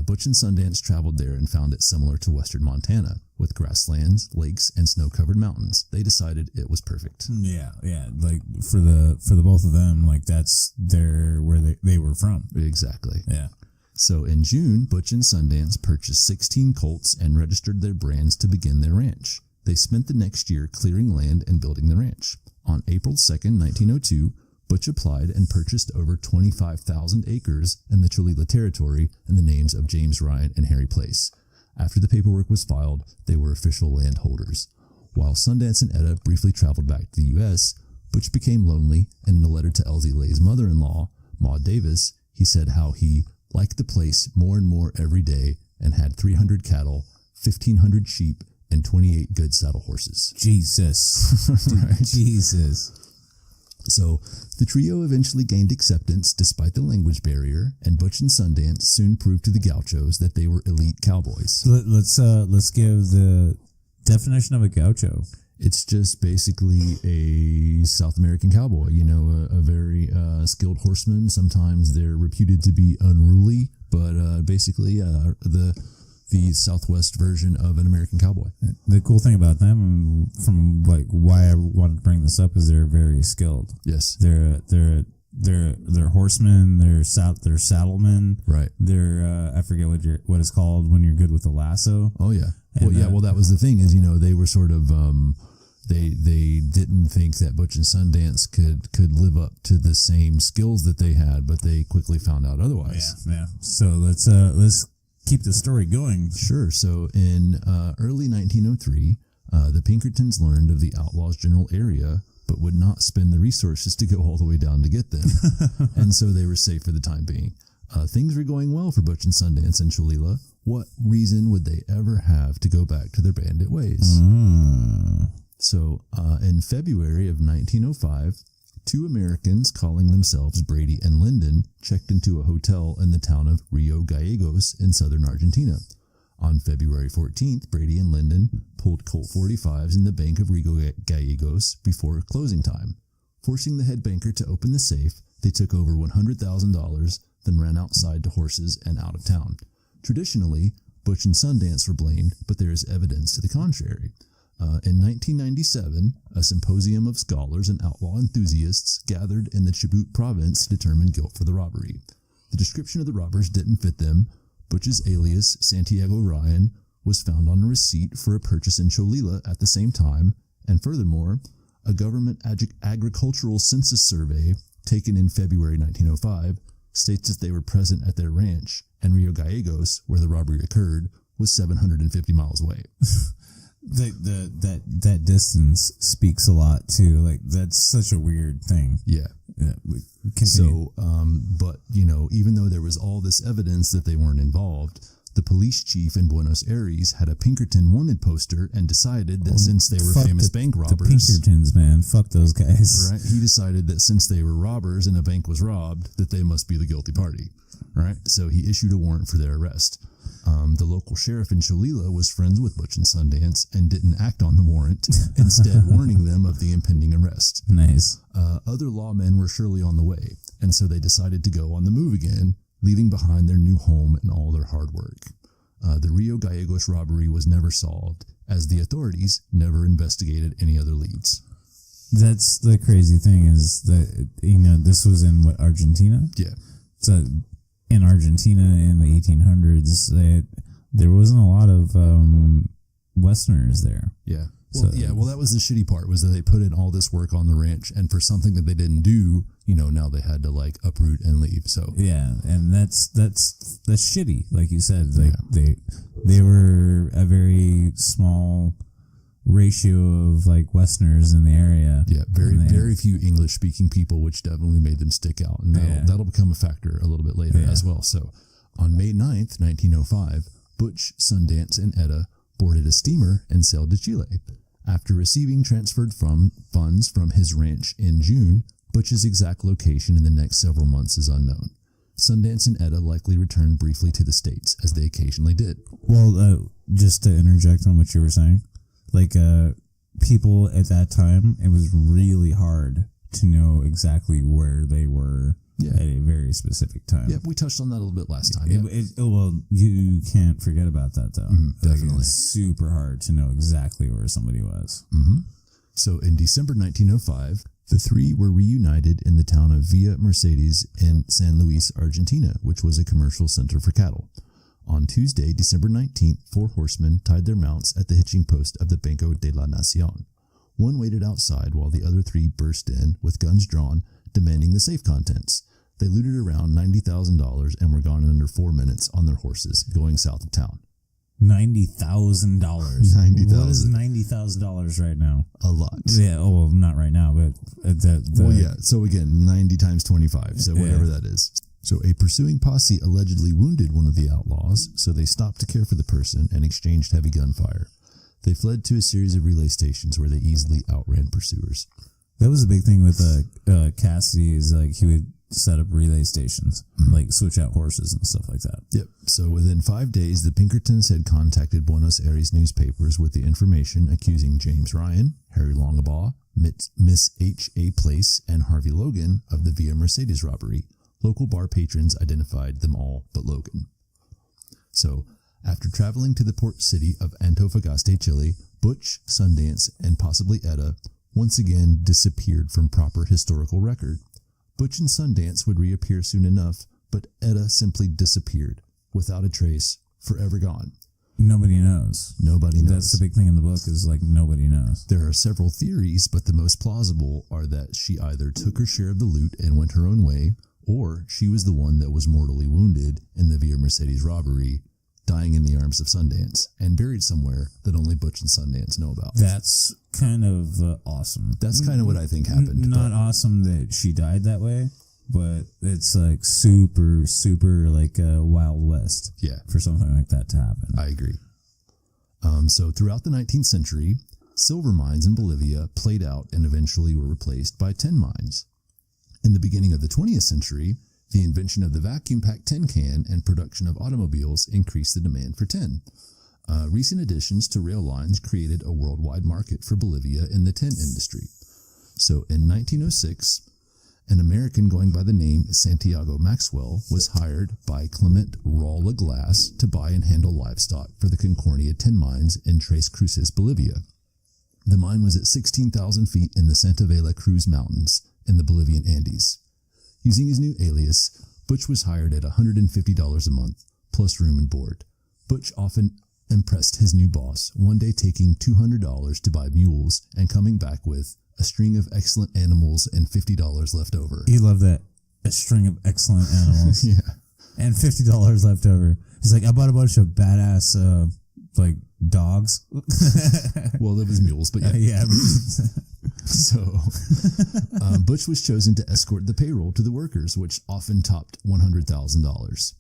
Butch and Sundance traveled there and found it similar to western Montana, with grasslands, lakes, and snow-covered mountains. They decided it was perfect. Yeah. Like for the both of them, like that's where they were from. Exactly. Yeah. So in June, Butch and Sundance purchased 16 colts and registered their brands to begin their ranch. They spent the next year clearing land and building the ranch. On April 2nd, 1902, Butch applied and purchased over 25,000 acres in the Cholula territory in the names of James Ryan and Harry Place. After the paperwork was filed, they were official landholders. While Sundance and Etta briefly traveled back to the U.S., Butch became lonely, and in a letter to Elsie Lay's mother-in-law, Maud Davis, he said how he liked the place more and more every day and had 300 cattle, 1,500 sheep, and 28 good saddle horses. Jesus. Right. Jesus. So, the trio eventually gained acceptance despite the language barrier, and Butch and Sundance soon proved to the gauchos that they were elite cowboys. Let's give the definition of a gaucho. It's just basically a South American cowboy, a very skilled horseman. Sometimes they're reputed to be unruly, but basically the Southwest version of an American cowboy. The cool thing about them, from like why I wanted to bring this up, is they're very skilled. Yes, they're horsemen. They're saddlemen. Right. They're I forget what it's called when you're good with the lasso. Oh yeah. Well, that was the thing is they were sort of they didn't think that Butch and Sundance could live up to the same skills that they had, but they quickly found out otherwise. Yeah. So let's keep the story going. Sure. So in early 1903, The Pinkertons learned of the Outlaws' general area, but would not spend the resources to go all the way down to get them, and so they were safe for the time being. Things were going well for Butch and Sundance and Cholila. What reason would they ever have to go back to their bandit ways? So, in February of 1905, two Americans calling themselves Brady and Linden checked into a hotel in the town of Rio Gallegos in southern Argentina. On February 14th, Brady and Linden pulled Colt 45s in the bank of Rio Gallegos before closing time. Forcing the head banker to open the safe, they took over $100,000, then ran outside to horses and out of town. Traditionally, Butch and Sundance were blamed, but there is evidence to the contrary. In 1997, a symposium of scholars and outlaw enthusiasts gathered in the Chubut province to determine guilt for the robbery. The description of the robbers didn't fit them. Butch's alias, Santiago Ryan, was found on a receipt for a purchase in Cholila at the same time, and furthermore, a government agricultural census survey taken in February 1905 states that they were present at their ranch, and Rio Gallegos, where the robbery occurred, was 750 miles away. That distance speaks a lot too. Like, that's such a weird thing. Yeah. Continue. So, but even though there was all this evidence that they weren't involved, the police chief in Buenos Aires had a Pinkerton wanted poster and decided that since they were famous bank robbers, the Pinkertons, man, fuck those guys. Right? He decided that since they were robbers and a bank was robbed, that they must be the guilty party. Right? So he issued a warrant for their arrest. The local sheriff in Cholila was friends with Butch and Sundance and didn't act on the warrant, instead warning them of the impending arrest. Nice. Other lawmen were surely on the way, and so they decided to go on the move again, leaving behind their new home and all their hard work. The Rio Gallegos robbery was never solved, as the authorities never investigated any other leads. That's the crazy thing is that, this was in Argentina? Yeah. So in Argentina in the 1800s, there wasn't a lot of Westerners there. Yeah. Well, that was the shitty part, was that they put in all this work on the ranch, and for something that they didn't do, now they had to uproot and leave. So yeah, and that's shitty, like you said. They were a very small ratio of Westerners in the area. Yeah, very few English speaking people, which definitely made them stick out, and that'll become a factor a little bit later as well. So on May 9th, 1905, Butch, Sundance, and Etta boarded a steamer and sailed to Chile. After receiving transferred funds from his ranch in June, Butch's exact location in the next several months is unknown. Sundance and Etta likely returned briefly to the States, as they occasionally did. Well, just to interject on what you were saying, people at that time, it was really hard to know exactly where they were at a very specific time. Yeah, we touched on that a little bit last time. Well, you can't forget about that, though. Definitely. It's super hard to know exactly where somebody was. Mm-hmm. So in December 1905, the three were reunited in the town of Villa Mercedes in San Luis, Argentina, which was a commercial center for cattle. On Tuesday, December 19th, 4 horsemen tied their mounts at the hitching post of the Banco de la Nación. One waited outside while the other 3 burst in with guns drawn, demanding the safe contents. They looted around $90,000 and were gone in under 4 minutes on their horses, going south of town. $90,000. $90,000. What is $90,000 right now? A lot. Yeah. Oh, well, not right now, but So again, 90 times 25. So whatever that is. So a pursuing posse allegedly wounded one of the outlaws, so they stopped to care for the person and exchanged heavy gunfire. They fled to a series of relay stations where they easily outran pursuers. That was a big thing with Cassidy, is he would set up relay stations, switch out horses and stuff like that. Yep. So within 5 days, the Pinkertons had contacted Buenos Aires newspapers with the information accusing James Ryan, Harry Longabaugh, Miss H.A. Place, and Harvey Logan of the Villa Mercedes robbery. Local bar patrons identified them all but Logan. So, after traveling to the port city of Antofagasta, Chile, Butch, Sundance, and possibly Etta once again disappeared from proper historical record. Butch and Sundance would reappear soon enough, but Etta simply disappeared, without a trace, forever gone. Nobody knows. Nobody knows. That's the big thing in the book, is nobody knows. There are several theories, but the most plausible are that she either took her share of the loot and went her own way, or she was the one that was mortally wounded in the Villa Mercedes robbery dying in the arms of Sundance, and buried somewhere that only Butch and Sundance know about. That's kind of awesome. That's kind of what I think happened. Not awesome that she died that way, but it's like super, super like Wild West. Yeah. For something like that to happen. I agree. So throughout the 19th century, silver mines in Bolivia played out and eventually were replaced by tin mines. In the beginning of the 20th century, the invention of the vacuum-packed tin can and production of automobiles increased the demand for tin. Recent additions to rail lines created a worldwide market for Bolivia in the tin industry. So in 1906, an American going by the name Santiago Maxwell was hired by Clement Rolla Glass to buy and handle livestock for the Concordia tin mines in Tres Cruces, Bolivia. The mine was at 16,000 feet in the Santa Fe La Cruz Mountains in the Bolivian Andes. Using his new alias, Butch was hired at $150 a month, plus room and board. Butch often impressed his new boss, one day taking $200 to buy mules and coming back with a string of excellent animals and $50 left over. He loved that. A string of excellent animals. Yeah. And $50 left over. He's like, I bought a bunch of badass, like, dogs. Well, it was mules, but yeah. Yeah. So, Butch was chosen to escort the payroll to the workers, which often topped $100,000.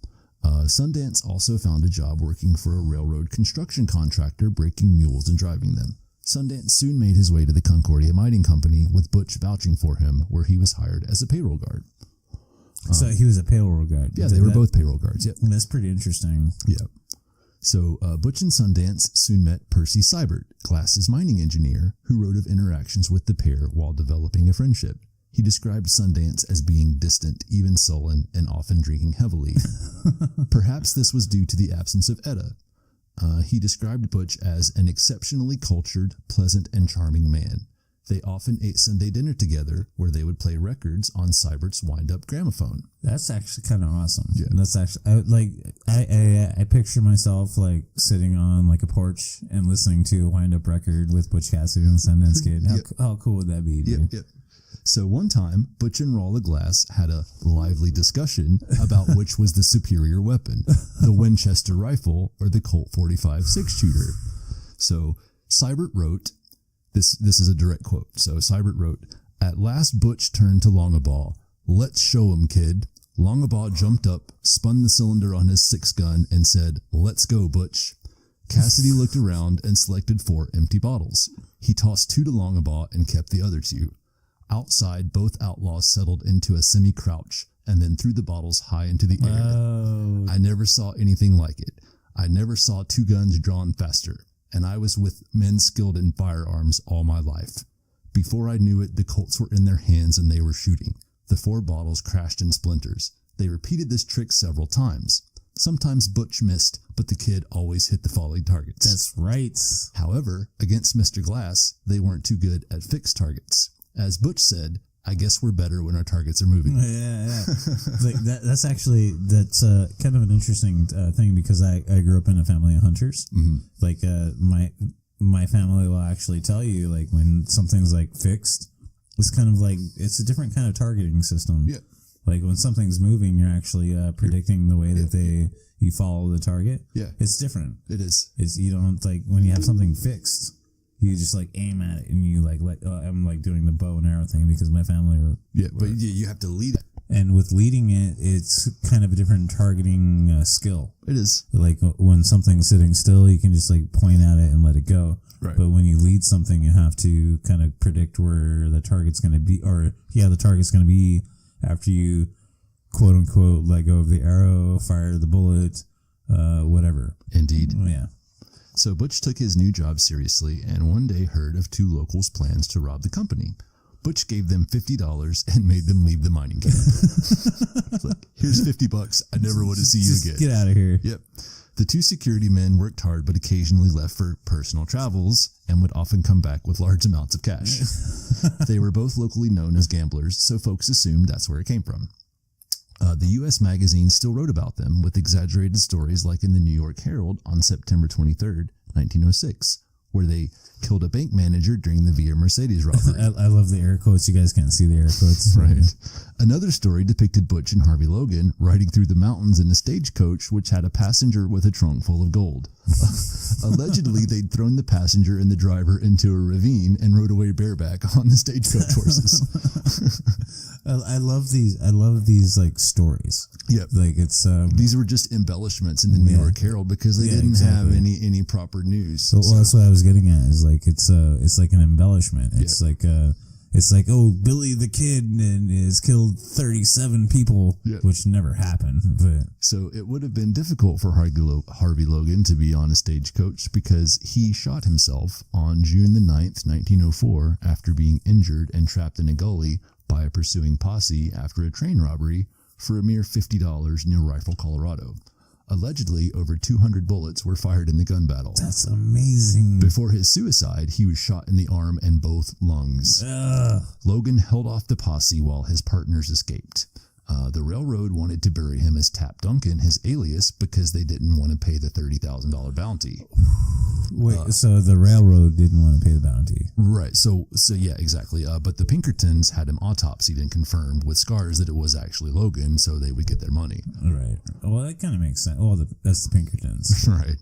Sundance also found a job working for a railroad construction contractor, breaking mules and driving them. Sundance soon made his way to the Concordia Mining Company, with Butch vouching for him, where he was hired as a payroll guard. So he was a payroll guard. Yeah, they were both payroll guards. Yep. That's pretty interesting. Yeah. So Butch and Sundance soon met Percy Seibert, Glass's mining engineer, who wrote of interactions with the pair while developing a friendship. He described Sundance as being distant, even sullen, and often drinking heavily. Perhaps this was due to the absence of Etta. He described Butch as an exceptionally cultured, pleasant, and charming man. They often ate Sunday dinner together, where they would play records on Seibert's wind-up gramophone. That's actually kind of awesome. Yeah. That's actually I picture myself like sitting on like a porch and listening to a wind-up record with Butch Cassidy and the Sundance Kid. How cool would that be, dude? Yep. So one time, Butch and Rolla Glass had a lively discussion about which was the superior weapon, the Winchester rifle or the Colt 45 six-shooter. So Seibert wrote, this is a direct quote. So Seibert wrote, "At last Butch turned to Longabaugh. Let's show him, kid." Longabaugh jumped up, spun the cylinder on his six gun, and said, "Let's go, Butch." Cassidy looked around and selected 4 empty bottles. He tossed 2 to Longabaugh and kept the other 2. Outside, both outlaws settled into a semi-crouch and then threw the bottles high into the air. Oh. I never saw anything like it. I never saw 2 guns drawn faster, and I was with men skilled in firearms all my life. Before I knew it, the Colts were in their hands and they were shooting. The 4 bottles crashed in splinters. They repeated this trick several times. Sometimes Butch missed, but the kid always hit the falling targets. That's right. However, against Mr. Glass, they weren't too good at fixed targets. As Butch said, "I guess we're better when our targets are moving." Yeah. Like that's kind of an interesting thing, because I grew up in a family of hunters. Mm-hmm. Like my family will actually tell you, like, when something's like fixed, it's kind of like it's a different kind of targeting system. Yeah. Like when something's moving, you're actually predicting the way that you follow the target. Yeah. It's different. It is. It's you don't like when you have something fixed. You just like aim at it and you like I'm like doing the bow and arrow thing because my family are but you have to lead it. And with leading it, it's kind of a different targeting skill. It is. Like when something's sitting still, you can just like point at it and let it go. Right. But when you lead something, you have to kind of predict where the target's going to be, the target's going to be after you quote unquote let go of the arrow, fire the bullet, whatever. Indeed. Yeah. So Butch took his new job seriously and one day heard of 2 locals' plans to rob the company. Butch gave them $50 and made them leave the mining camp. It's like, here's $50. I never want to see you again. Get out of here. Yep. The 2 security men worked hard but occasionally left for personal travels and would often come back with large amounts of cash. They were both locally known as gamblers, so folks assumed that's where it came from. The U.S. magazine still wrote about them with exaggerated stories like in the New York Herald on September 23rd, 1906. where they killed a bank manager during the Via Mercedes robbery. I love the air quotes. You guys can't see the air quotes. Right. Another story depicted Butch and Harvey Logan riding through the mountains in a stagecoach which had a passenger with a trunk full of gold. Allegedly, they'd thrown the passenger and the driver into a ravine and rode away bareback on the stagecoach horses. I love these like stories. Yep. Like it's these were just embellishments in the New York Herald because they didn't have any proper news. So, well, that's what I was getting at. Is like it's like an embellishment. It's like oh, Billy the Kid has killed 37 people, which never happened. But so it would have been difficult for Harvey Logan to be on a stagecoach because he shot himself on June the 9th, 1904, after being injured and trapped in a gully by a pursuing posse after a train robbery for a mere $50 near Rifle, Colorado. Allegedly, over 200 bullets were fired in the gun battle. That's amazing. Before his suicide, he was shot in the arm and both lungs. Logan held off the posse while his partners escaped. The railroad wanted to bury him as Tap Duncan, his alias, because they didn't want to pay the $30,000 bounty. Wait, so the railroad didn't want to pay the bounty? Right. So yeah, exactly. But the Pinkertons had him autopsied and confirmed with scars that it was actually Logan, so they would get their money. Right. Well, that kind of makes sense. Well, that's the Pinkertons. Right.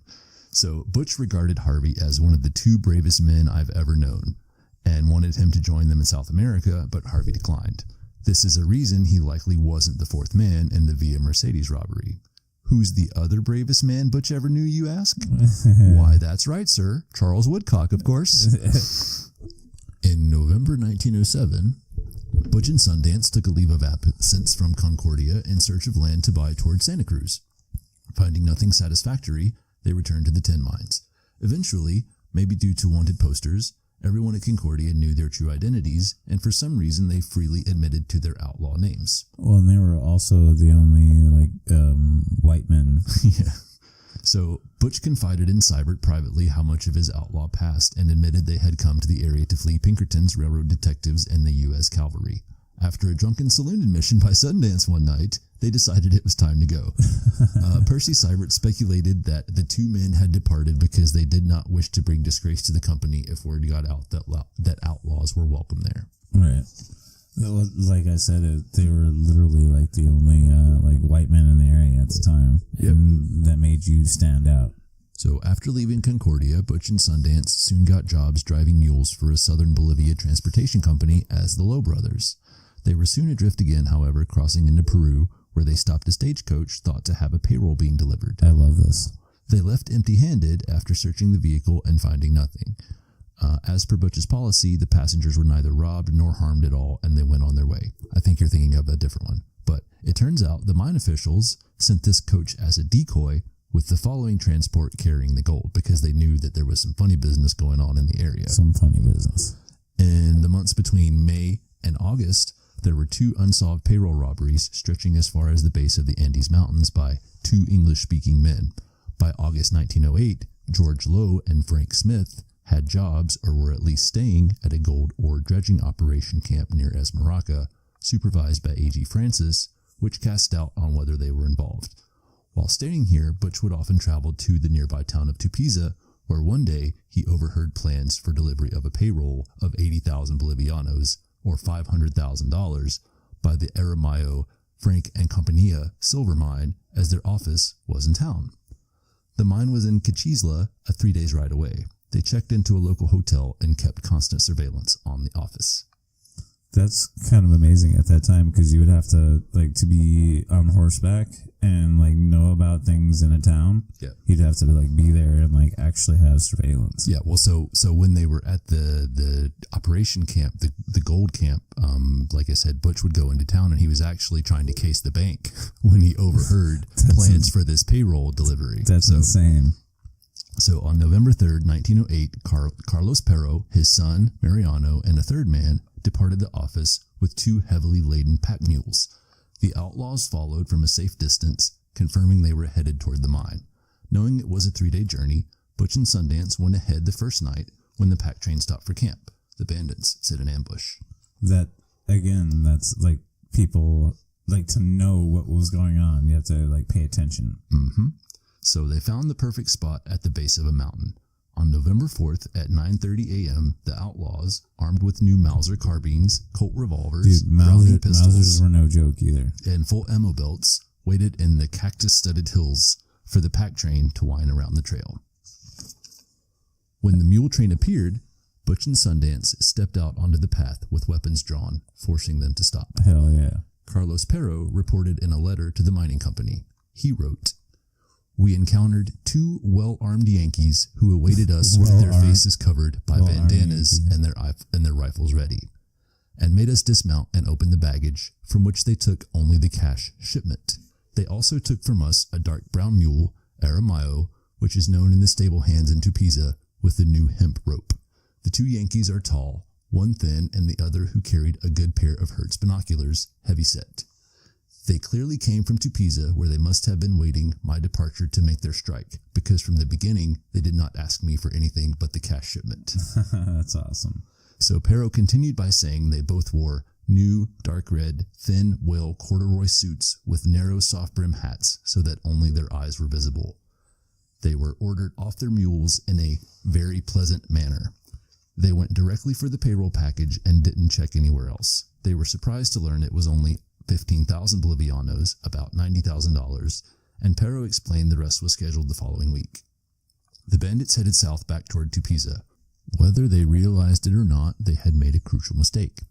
So Butch regarded Harvey as one of the two bravest men I've ever known and wanted him to join them in South America, but Harvey declined. This is a reason he likely wasn't the fourth man in the Via Mercedes robbery. Who's the other bravest man Butch ever knew, you ask? Why, that's right, sir. Charles Woodcock, of course. In November 1907, Butch and Sundance took a leave of absence from Concordia in search of land to buy toward Santa Cruz. Finding nothing satisfactory, they returned to the tin mines. Eventually, maybe due to wanted posters, everyone at Concordia knew their true identities, and for some reason they freely admitted to their outlaw names. Well, and they were also the only, white men. Yeah. So, Butch confided in Seibert privately how much of his outlaw past and admitted they had come to the area to flee Pinkertons, railroad detectives, and the U.S. Cavalry. After a drunken saloon admission by Sundance one night, they decided it was time to go. Percy Seibert speculated that the two men had departed because they did not wish to bring disgrace to the company if word got out that outlaws were welcome there. Right. Like I said, they were literally like the only white men in the area at the time. Yep. And that made you stand out. So after leaving Concordia, Butch and Sundance soon got jobs driving mules for a Southern Bolivia transportation company as the Lowe Brothers. They were soon adrift again, however, crossing into Peru, where they stopped a stagecoach thought to have a payroll being delivered. I love this. They left empty-handed after searching the vehicle and finding nothing. As per Butch's policy, the passengers were neither robbed nor harmed at all, and they went on their way. I think you're thinking of a different one. But it turns out the mine officials sent this coach as a decoy with the following transport carrying the gold, because they knew that there was some funny business going on in the area. Some funny business. In the months between May and August, there were two unsolved payroll robberies stretching as far as the base of the Andes Mountains by two English-speaking men. By August 1908, George Lowe and Frank Smith had jobs or were at least staying at a gold ore dredging operation camp near Esmeralda, supervised by A.G. Francis, which cast doubt on whether they were involved. While staying here, Butch would often travel to the nearby town of Tupiza, where one day he overheard plans for delivery of a payroll of 80,000 Bolivianos, or $500,000, by the Aramayo Frank and Compañía silver mine, as their office was in town. The mine was in Quichisla, a 3 days ride away. They checked into a local hotel and kept constant surveillance on the office. That's kind of amazing at that time, because you would have to be on horseback and know about things in a town. Yeah, you'd have to be there and actually have surveillance. Yeah, well, so when they were at the operation camp, the gold camp, like I said, Butch would go into town and he was actually trying to case the bank when he overheard plans for this payroll delivery. That's insane. So on November 3rd, 1908, Carlos Perro, his son Mariano, and a third man departed the office with two heavily laden pack mules. The outlaws followed from a safe distance, confirming they were headed toward the mine. Knowing it was a 3-day journey, Butch and Sundance went ahead the first night when the pack train stopped for camp. The bandits set an ambush. That's people to know what was going on. You have to pay attention. Mm-hmm. So they found the perfect spot at the base of a mountain. On November 4th at 9:30 a.m., the Outlaws, armed with new Mauser carbines, Colt revolvers, Browning pistols, Mausers were no joke either, and full ammo belts, waited in the cactus-studded hills for the pack train to wind around the trail. When the mule train appeared, Butch and Sundance stepped out onto the path with weapons drawn, forcing them to stop. Hell yeah. Carlos Pero reported in a letter to the mining company. He wrote, "We encountered two well-armed Yankees who awaited us with their faces covered by bandanas and their rifles ready, and made us dismount and open the baggage, from which they took only the cash shipment. They also took from us a dark brown mule, Aramayo, which is known in the stable hands in Tupiza, with the new hemp rope. The two Yankees are tall, one thin and the other, who carried a good pair of Hertz binoculars, heavy-set. They clearly came from Tupiza, where they must have been waiting my departure to make their strike, because from the beginning they did not ask me for anything but the cash shipment." That's awesome. So Pero continued by saying they both wore new, dark red, thin whale corduroy suits with narrow soft brim hats so that only their eyes were visible. They were ordered off their mules in a very pleasant manner. They went directly for the payroll package and didn't check anywhere else. They were surprised to learn it was only 15,000 Bolivianos, about $90,000, and Pero explained the rest was scheduled the following week. The bandits headed south back toward Tupiza. Whether they realized it or not, they had made a crucial mistake.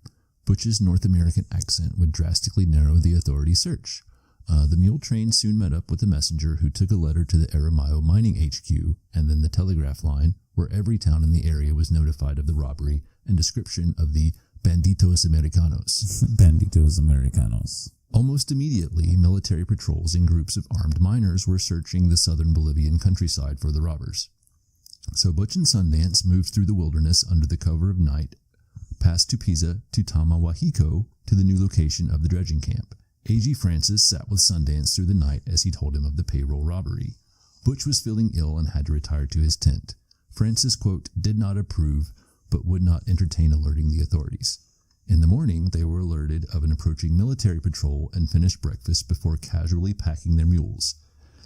Butch's North American accent would drastically narrow the authority search. The mule train soon met up with a messenger who took a letter to the Aramayo mining HQ and then the telegraph line, where every town in the area was notified of the robbery and description of the Banditos Americanos. Banditos Americanos. Almost immediately, military patrols and groups of armed miners were searching the southern Bolivian countryside for the robbers. So Butch and Sundance moved through the wilderness under the cover of night, past Tupiza to Tamawahico, to the new location of the dredging camp. A.G. Francis sat with Sundance through the night as he told him of the payroll robbery. Butch was feeling ill and had to retire to his tent. Francis, quote, did not approve, but would not entertain alerting the authorities. In the morning, they were alerted of an approaching military patrol and finished breakfast before casually packing their mules.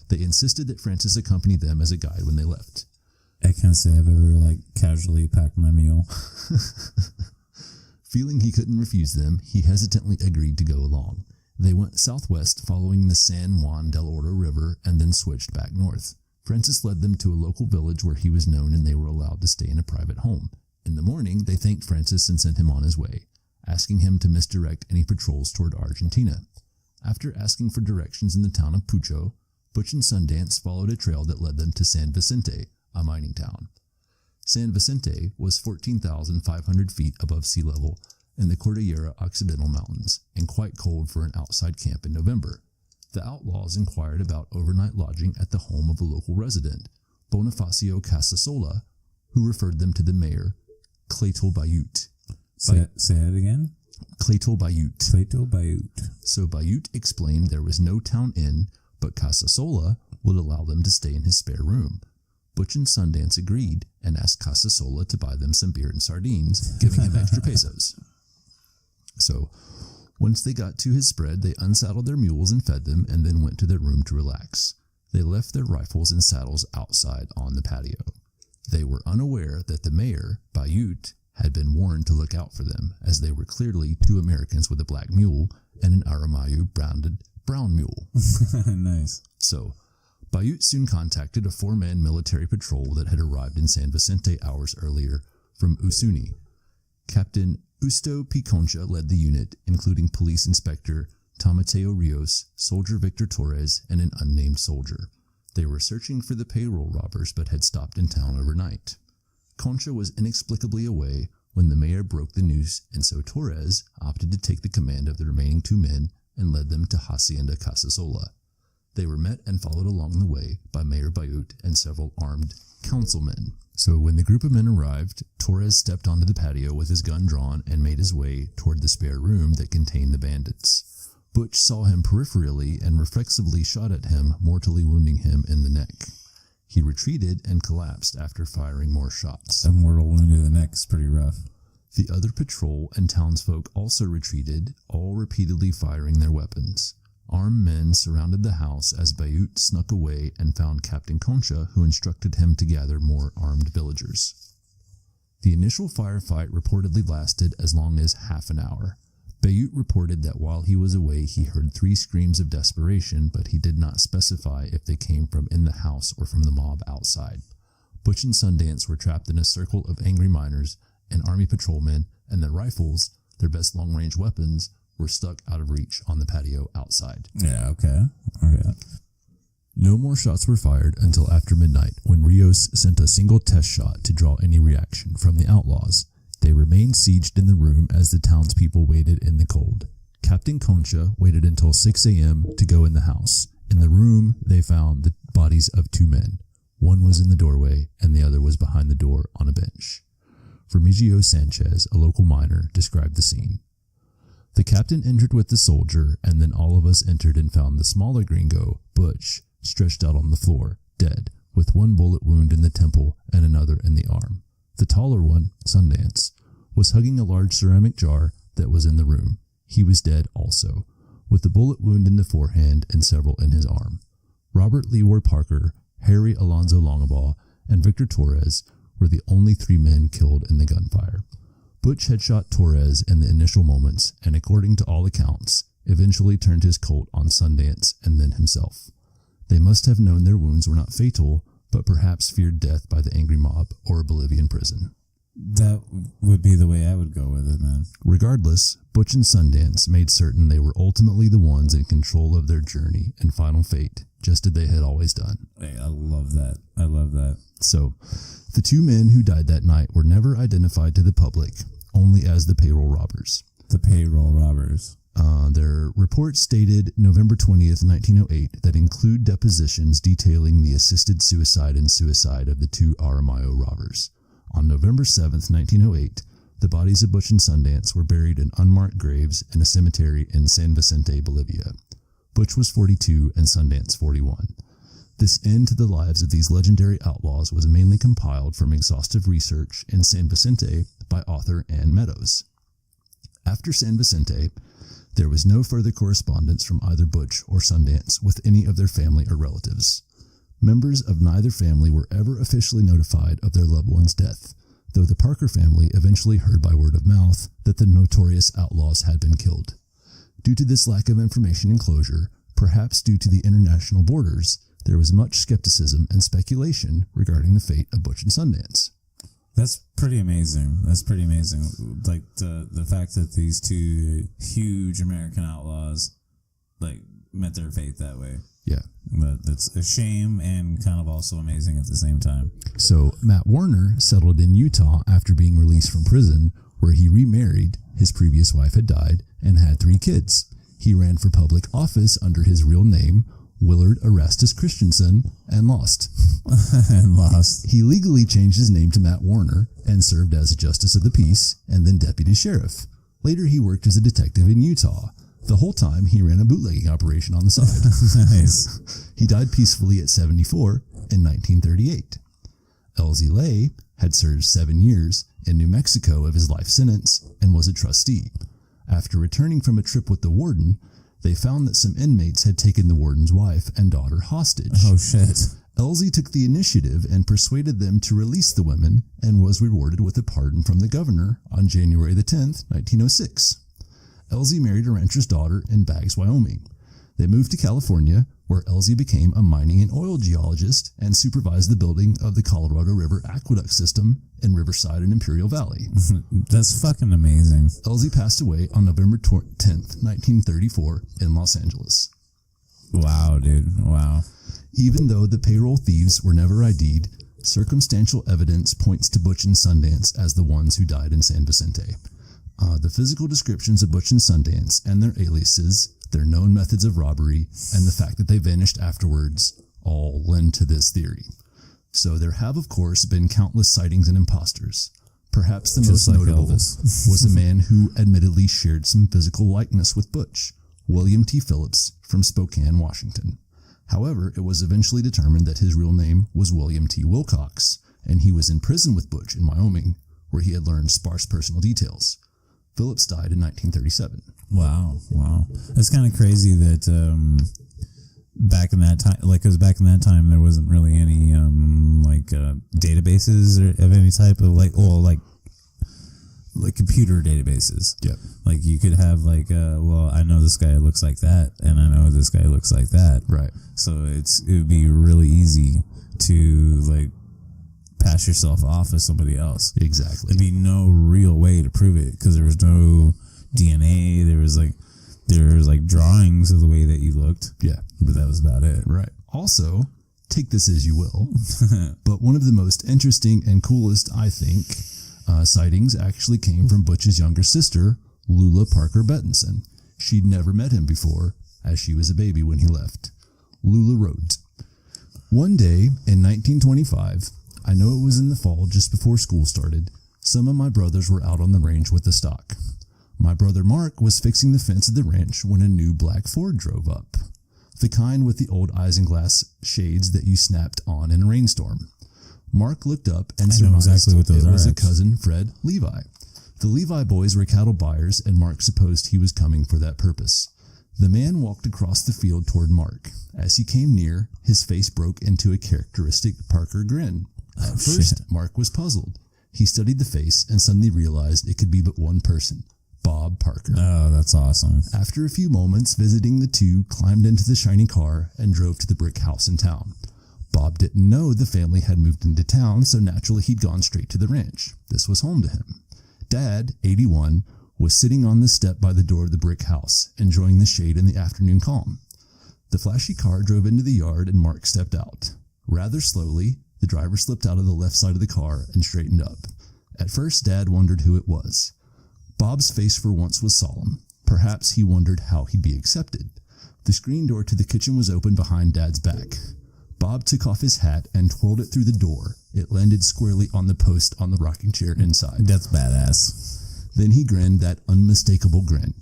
They insisted that Francis accompany them as a guide when they left. I can't say I've ever, casually packed my meal. Feeling he couldn't refuse them, he hesitantly agreed to go along. They went southwest following the San Juan del Oro River and then switched back north. Francis led them to a local village where he was known and they were allowed to stay in a private home. In the morning, they thanked Francis and sent him on his way, asking him to misdirect any patrols toward Argentina. After asking for directions in the town of Pucho, Butch and Sundance followed a trail that led them to San Vicente, a mining town. San Vicente was 14,500 feet above sea level in the Cordillera Occidental Mountains, and quite cold for an outside camp in November. The Outlaws inquired about overnight lodging at the home of a local resident, Bonifacio Casasola, who referred them to the mayor, Clayton Bayut. Say it again? Clayton Bayut. Clayton Bayut. So Bayut explained there was no town inn, but Casasola would allow them to stay in his spare room. Butch and Sundance agreed and asked Casasola to buy them some beer and sardines, giving him extra pesos. So, once they got to his spread, they unsaddled their mules and fed them, and then went to their room to relax. They left their rifles and saddles outside on the patio. They were unaware that the mayor, Bayut, had been warned to look out for them, as they were clearly two Americans with a black mule and an Aramayo branded brown mule. Nice. So, Bayut soon contacted a 4-man military patrol that had arrived in San Vicente hours earlier from Usuni. Captain Usto P. Concha led the unit, including Police Inspector Tomateo Rios, Soldier Victor Torres, and an unnamed soldier. They were searching for the payroll robbers but had stopped in town overnight. Concha was inexplicably away when the mayor broke the news, and so Torres opted to take the command of the remaining 2 men and led them to Hacienda Casasola. They were met and followed along the way by Mayor Bayut and several armed councilmen. So when the group of men arrived, Torres stepped onto the patio with his gun drawn and made his way toward the spare room that contained the bandits. Butch saw him peripherally and reflexively shot at him, mortally wounding him in the neck. He retreated and collapsed after firing more shots. A mortal wound to the neck is pretty rough. The other patrol and townsfolk also retreated, all repeatedly firing their weapons. Armed men surrounded the house as Bayut snuck away and found Captain Concha, who instructed him to gather more armed villagers. The initial firefight reportedly lasted as long as half an hour. Bayut reported that while he was away, he heard 3 screams of desperation, but he did not specify if they came from in the house or from the mob outside. Butch and Sundance were trapped in a circle of angry miners and army patrolmen, and their rifles, their best long-range weapons, were stuck out of reach on the patio outside. Yeah, okay. All right. No more shots were fired until after midnight, when Rios sent a single test shot to draw any reaction from the Outlaws. They remained sieged in the room as the townspeople waited in the cold. Captain Concha waited until 6 a.m. to go in the house. In the room, they found the bodies of 2 men. One was in the doorway, and the other was behind the door on a bench. Remigio Sanchez, a local miner, described the scene. The captain entered with the soldier, and then all of us entered and found the smaller gringo, Butch, stretched out on the floor, dead, with 1 bullet wound in the temple and another in the arm. The taller one, Sundance, was hugging a large ceramic jar that was in the room. He was dead also, with a bullet wound in the forehand and several in his arm. Robert Leroy Parker, Harry Alonzo Longabaugh, and Victor Torres were the only 3 men killed in the gunfire. Butch had shot Torres in the initial moments, and according to all accounts, eventually turned his Colt on Sundance and then himself. They must have known their wounds were not fatal, but perhaps feared death by the angry mob or a Bolivian prison. That would be the way I would go with it, man. Regardless, Butch and Sundance made certain they were ultimately the ones in control of their journey and final fate, just as they had always done. Hey, I love that. I love that. So, the 2 men who died that night were never identified to the public, only as the payroll robbers. The payroll robbers. Their report stated November 20th, 1908, that include depositions detailing the assisted suicide and suicide of the 2 Aramayo robbers. On November 7th, 1908, the bodies of Butch and Sundance were buried in unmarked graves in a cemetery in San Vicente, Bolivia. Butch was 42 and Sundance 41. This end to the lives of these legendary outlaws was mainly compiled from exhaustive research in San Vicente by author Ann Meadows. After San Vicente, there was no further correspondence from either Butch or Sundance with any of their family or relatives. Members of neither family were ever officially notified of their loved one's death, though the Parker family eventually heard by word of mouth that the notorious outlaws had been killed. Due to this lack of information and closure, perhaps due to the international borders, there was much skepticism and speculation regarding the fate of Butch and Sundance. That's pretty amazing. Like the fact that these 2 huge American outlaws met their fate that way. Yeah. But that's a shame and kind of also amazing at the same time. So Matt Warner settled in Utah after being released from prison, where he remarried. His previous wife had died and had 3 kids. He ran for public office under his real name, Willard Erastus Christensen, and lost. He legally changed his name to Matt Warner and served as a justice of the peace and then deputy sheriff. Later, he worked as a detective in Utah. The whole time, he ran a bootlegging operation on the side. Nice. He died peacefully at 74 in 1938. Elsie Lay had served 7 years in New Mexico of his life sentence and was a trustee. After returning from a trip with the warden, they found that some inmates had taken the warden's wife and daughter hostage. Oh, shit. Elsie took the initiative and persuaded them to release the women and was rewarded with a pardon from the governor on January the 10th, 1906. Elsie married a rancher's daughter in Baggs, Wyoming. They moved to California, where Elsie became a mining and oil geologist and supervised the building of the Colorado River aqueduct system in Riverside and Imperial Valley. That's fucking amazing. Elsie passed away on November 10th, 1934 in Los Angeles. Wow, dude. Wow. Even though the payroll thieves were never ID'd, circumstantial evidence points to Butch and Sundance as the ones who died in San Vicente. The physical descriptions of Butch and Sundance and their aliases, their known methods of robbery, and the fact that they vanished afterwards all lend to this theory. So there have, of course, been countless sightings and imposters. Perhaps the most notable was a man who admittedly shared some physical likeness with Butch, William T. Phillips from Spokane, Washington. However, it was eventually determined that his real name was William T. Wilcox, and he was in prison with Butch in Wyoming, where he had learned sparse personal details. Phillips died in 1937. Wow. It's kind of crazy that back in that time, because back in that time there wasn't really any databases of any type of like computer databases. Yeah. Like you could have I know this guy looks like that, and I know this guy looks like that. Right. So it would be really easy to pass yourself off as somebody else. Exactly. There'd be no real way to prove it because there was no DNA. There was drawings of the way that you looked. Yeah. But that was about it. Right. Also, take this as you will, but one of the most interesting and coolest, I think, sightings actually came from Butch's younger sister, Lula Parker Bettinson. She'd never met him before, as she was a baby when he left. Lula wrote, "One day in 1925, I know it was in the fall just before school started, some of my brothers were out on the range with the stock. My brother Mark was fixing the fence of the ranch when a new black Ford drove up. The kind with the old isinglass shades that you snapped on in a rainstorm. Mark looked up and surmised exactly what those it was are. a cousin, Fred Levi. The Levi boys were cattle buyers, and Mark supposed he was coming for that purpose. The man walked across the field toward Mark. As he came near, his face broke into a characteristic Parker grin. At first, Mark was puzzled. He studied the face and suddenly realized it could be but one person, Bob Parker. Oh, that's awesome. After a few moments visiting, the two climbed into the shiny car and drove to the brick house in town. Bob didn't know the family had moved into town, so naturally he'd gone straight to the ranch. This was home to him. Dad, 81, was sitting on the step by the door of the brick house, enjoying the shade and the afternoon calm. The flashy car drove into the yard and Mark stepped out. Rather slowly, the driver slipped out of the left side of the car and straightened up. At first, Dad wondered who it was. Bob's face for once was solemn. Perhaps he wondered how he'd be accepted. The screen door to the kitchen was open behind Dad's back. Bob took off his hat and twirled it through the door. It landed squarely on the post on the rocking chair inside. That's badass. Then he grinned that unmistakable grin.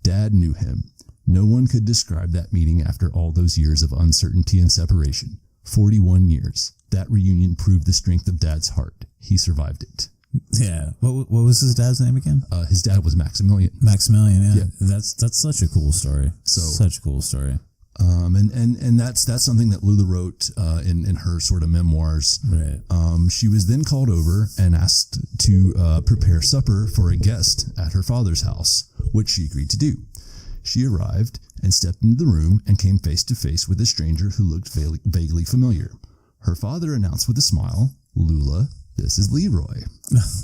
Dad knew him. No one could describe that meeting after all those years of uncertainty and separation. 41 years. That reunion proved the strength of Dad's heart. He survived it. Yeah. What was his dad's name again? His dad was Maximilian. Maximilian, yeah. Yeah. That's such a cool story. Such a cool story. And that's something that Lula wrote in her sort of memoirs. Right. She was then called over and asked to prepare supper for a guest at her father's house, which she agreed to do. She arrived and stepped into the room and came face to face with a stranger who looked vaguely familiar. Her father announced with a smile, "Lula, this is Leroy."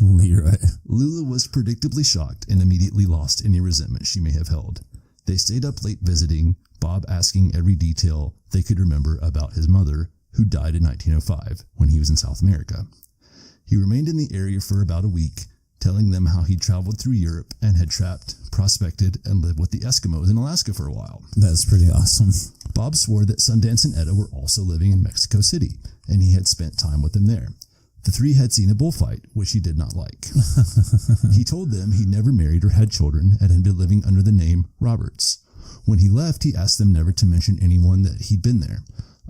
Leroy. Lula was predictably shocked and immediately lost any resentment she may have held. They stayed up late visiting, Bob asking every detail they could remember about his mother, who died in 1905 when he was in South America. He remained in the area for about a week, telling them how he'd traveled through Europe and had trapped, prospected, and lived with the Eskimos in Alaska for a while. That's pretty awesome. Bob swore that Sundance and Etta were also living in Mexico City, and he had spent time with them there. The three had seen a bullfight, which he did not like. He told them he'd never married or had children and had been living under the name Roberts. When he left, he asked them never to mention anyone that he'd been there.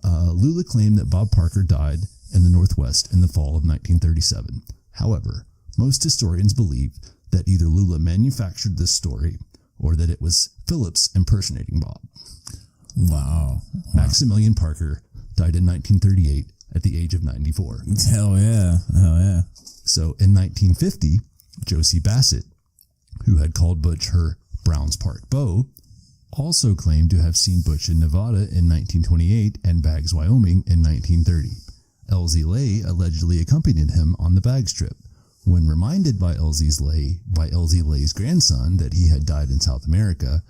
Lula claimed that Bob Parker died in the Northwest in the fall of 1937. However, most historians believe that either Lula manufactured this story or that it was Phillips impersonating Bob. Wow. Maximilian Parker died in 1938 at the age of 94. Hell yeah. Hell yeah. So in 1950, Josie Bassett, who had called Butch her Browns Park Beau, also claimed to have seen Butch in Nevada in 1928 and Baggs, Wyoming in 1930. Elsie Lay allegedly accompanied him on the Baggs trip. When reminded by Elsie Lay's grandson that he had died in South America,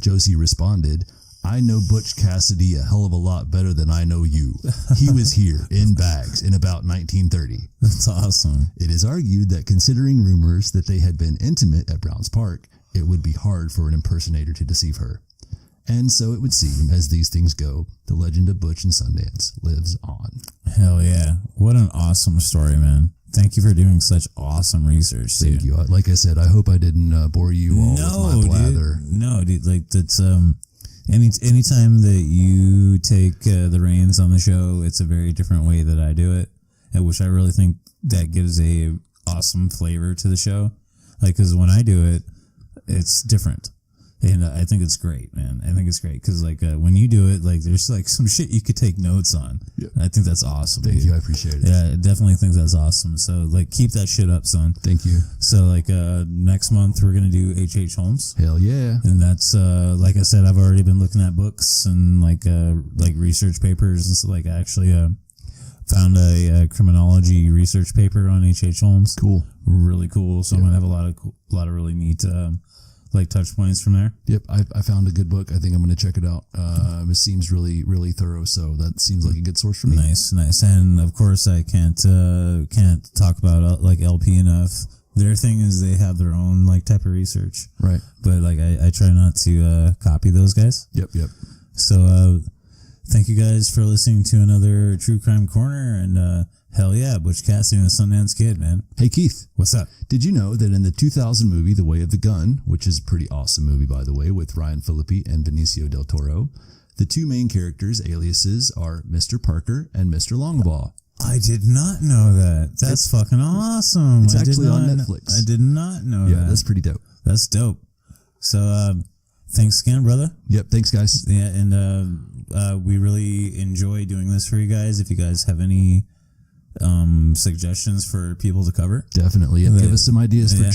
Josie responded, "I know Butch Cassidy a hell of a lot better than I know you. He was here in Baggs in about 1930. That's awesome. It is argued that considering rumors that they had been intimate at Browns Park, it would be hard for an impersonator to deceive her. And so it would seem, as these things go, the legend of Butch and Sundance lives on. Hell yeah. What an awesome story, man. Thank you for doing such awesome research, dude. Thank you. Like I said, I hope I didn't bore you all with my blather. No, dude. Like, that's, anytime that you take the reins on the show, it's a very different way that I do it, which I really think that gives a awesome flavor to the show. Like, because when I do it, it's different. And I think it's great, man. I think it's great because, like, when you do it, like, there's like some shit you could take notes on. Yeah. I think that's awesome. Thank you. I appreciate it. Yeah, I definitely think that's awesome. So, like, keep that shit up, son. Thank you. So, like, next month we're gonna do H.H. Holmes. Hell yeah. And that's like I said, I've already been looking at books and like research papers and stuff. Like, I actually found a criminology research paper on H.H. Holmes. Cool. Really cool. So I'm gonna have a lot of really neat. Like touch points from there. Yep, I found a good book. I think I'm going to check it out. It seems really, really thorough. So that seems like a good source for me. Nice. And of course, I can't talk about like LP enough. Their thing is they have their own like type of research, right? But like I try not to copy those guys. Yep. So thank you guys for listening to another True Crime Corner and. Hell yeah, Butch Cassidy and the Sundance Kid, man. Hey, Keith. What's up? Did you know that in the 2000 movie, The Way of the Gun, which is a pretty awesome movie, by the way, with Ryan Phillippe and Benicio del Toro, the two main characters' aliases are Mr. Parker and Mr. Longbaugh. I did not know that. That's fucking awesome. It's actually on Netflix. I did not know that. Yeah, that's pretty dope. That's dope. So, thanks again, brother. Yep, thanks, guys. Yeah, and we really enjoy doing this for you guys. If you guys have any suggestions for people to cover, definitely. Yep. Give us some ideas for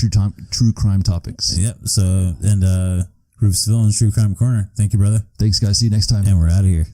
true crime topics. Yep. So, and Rufus Villain's True Crime Corner. Thank you, brother. Thanks, guys. See you next time. And we're out of here.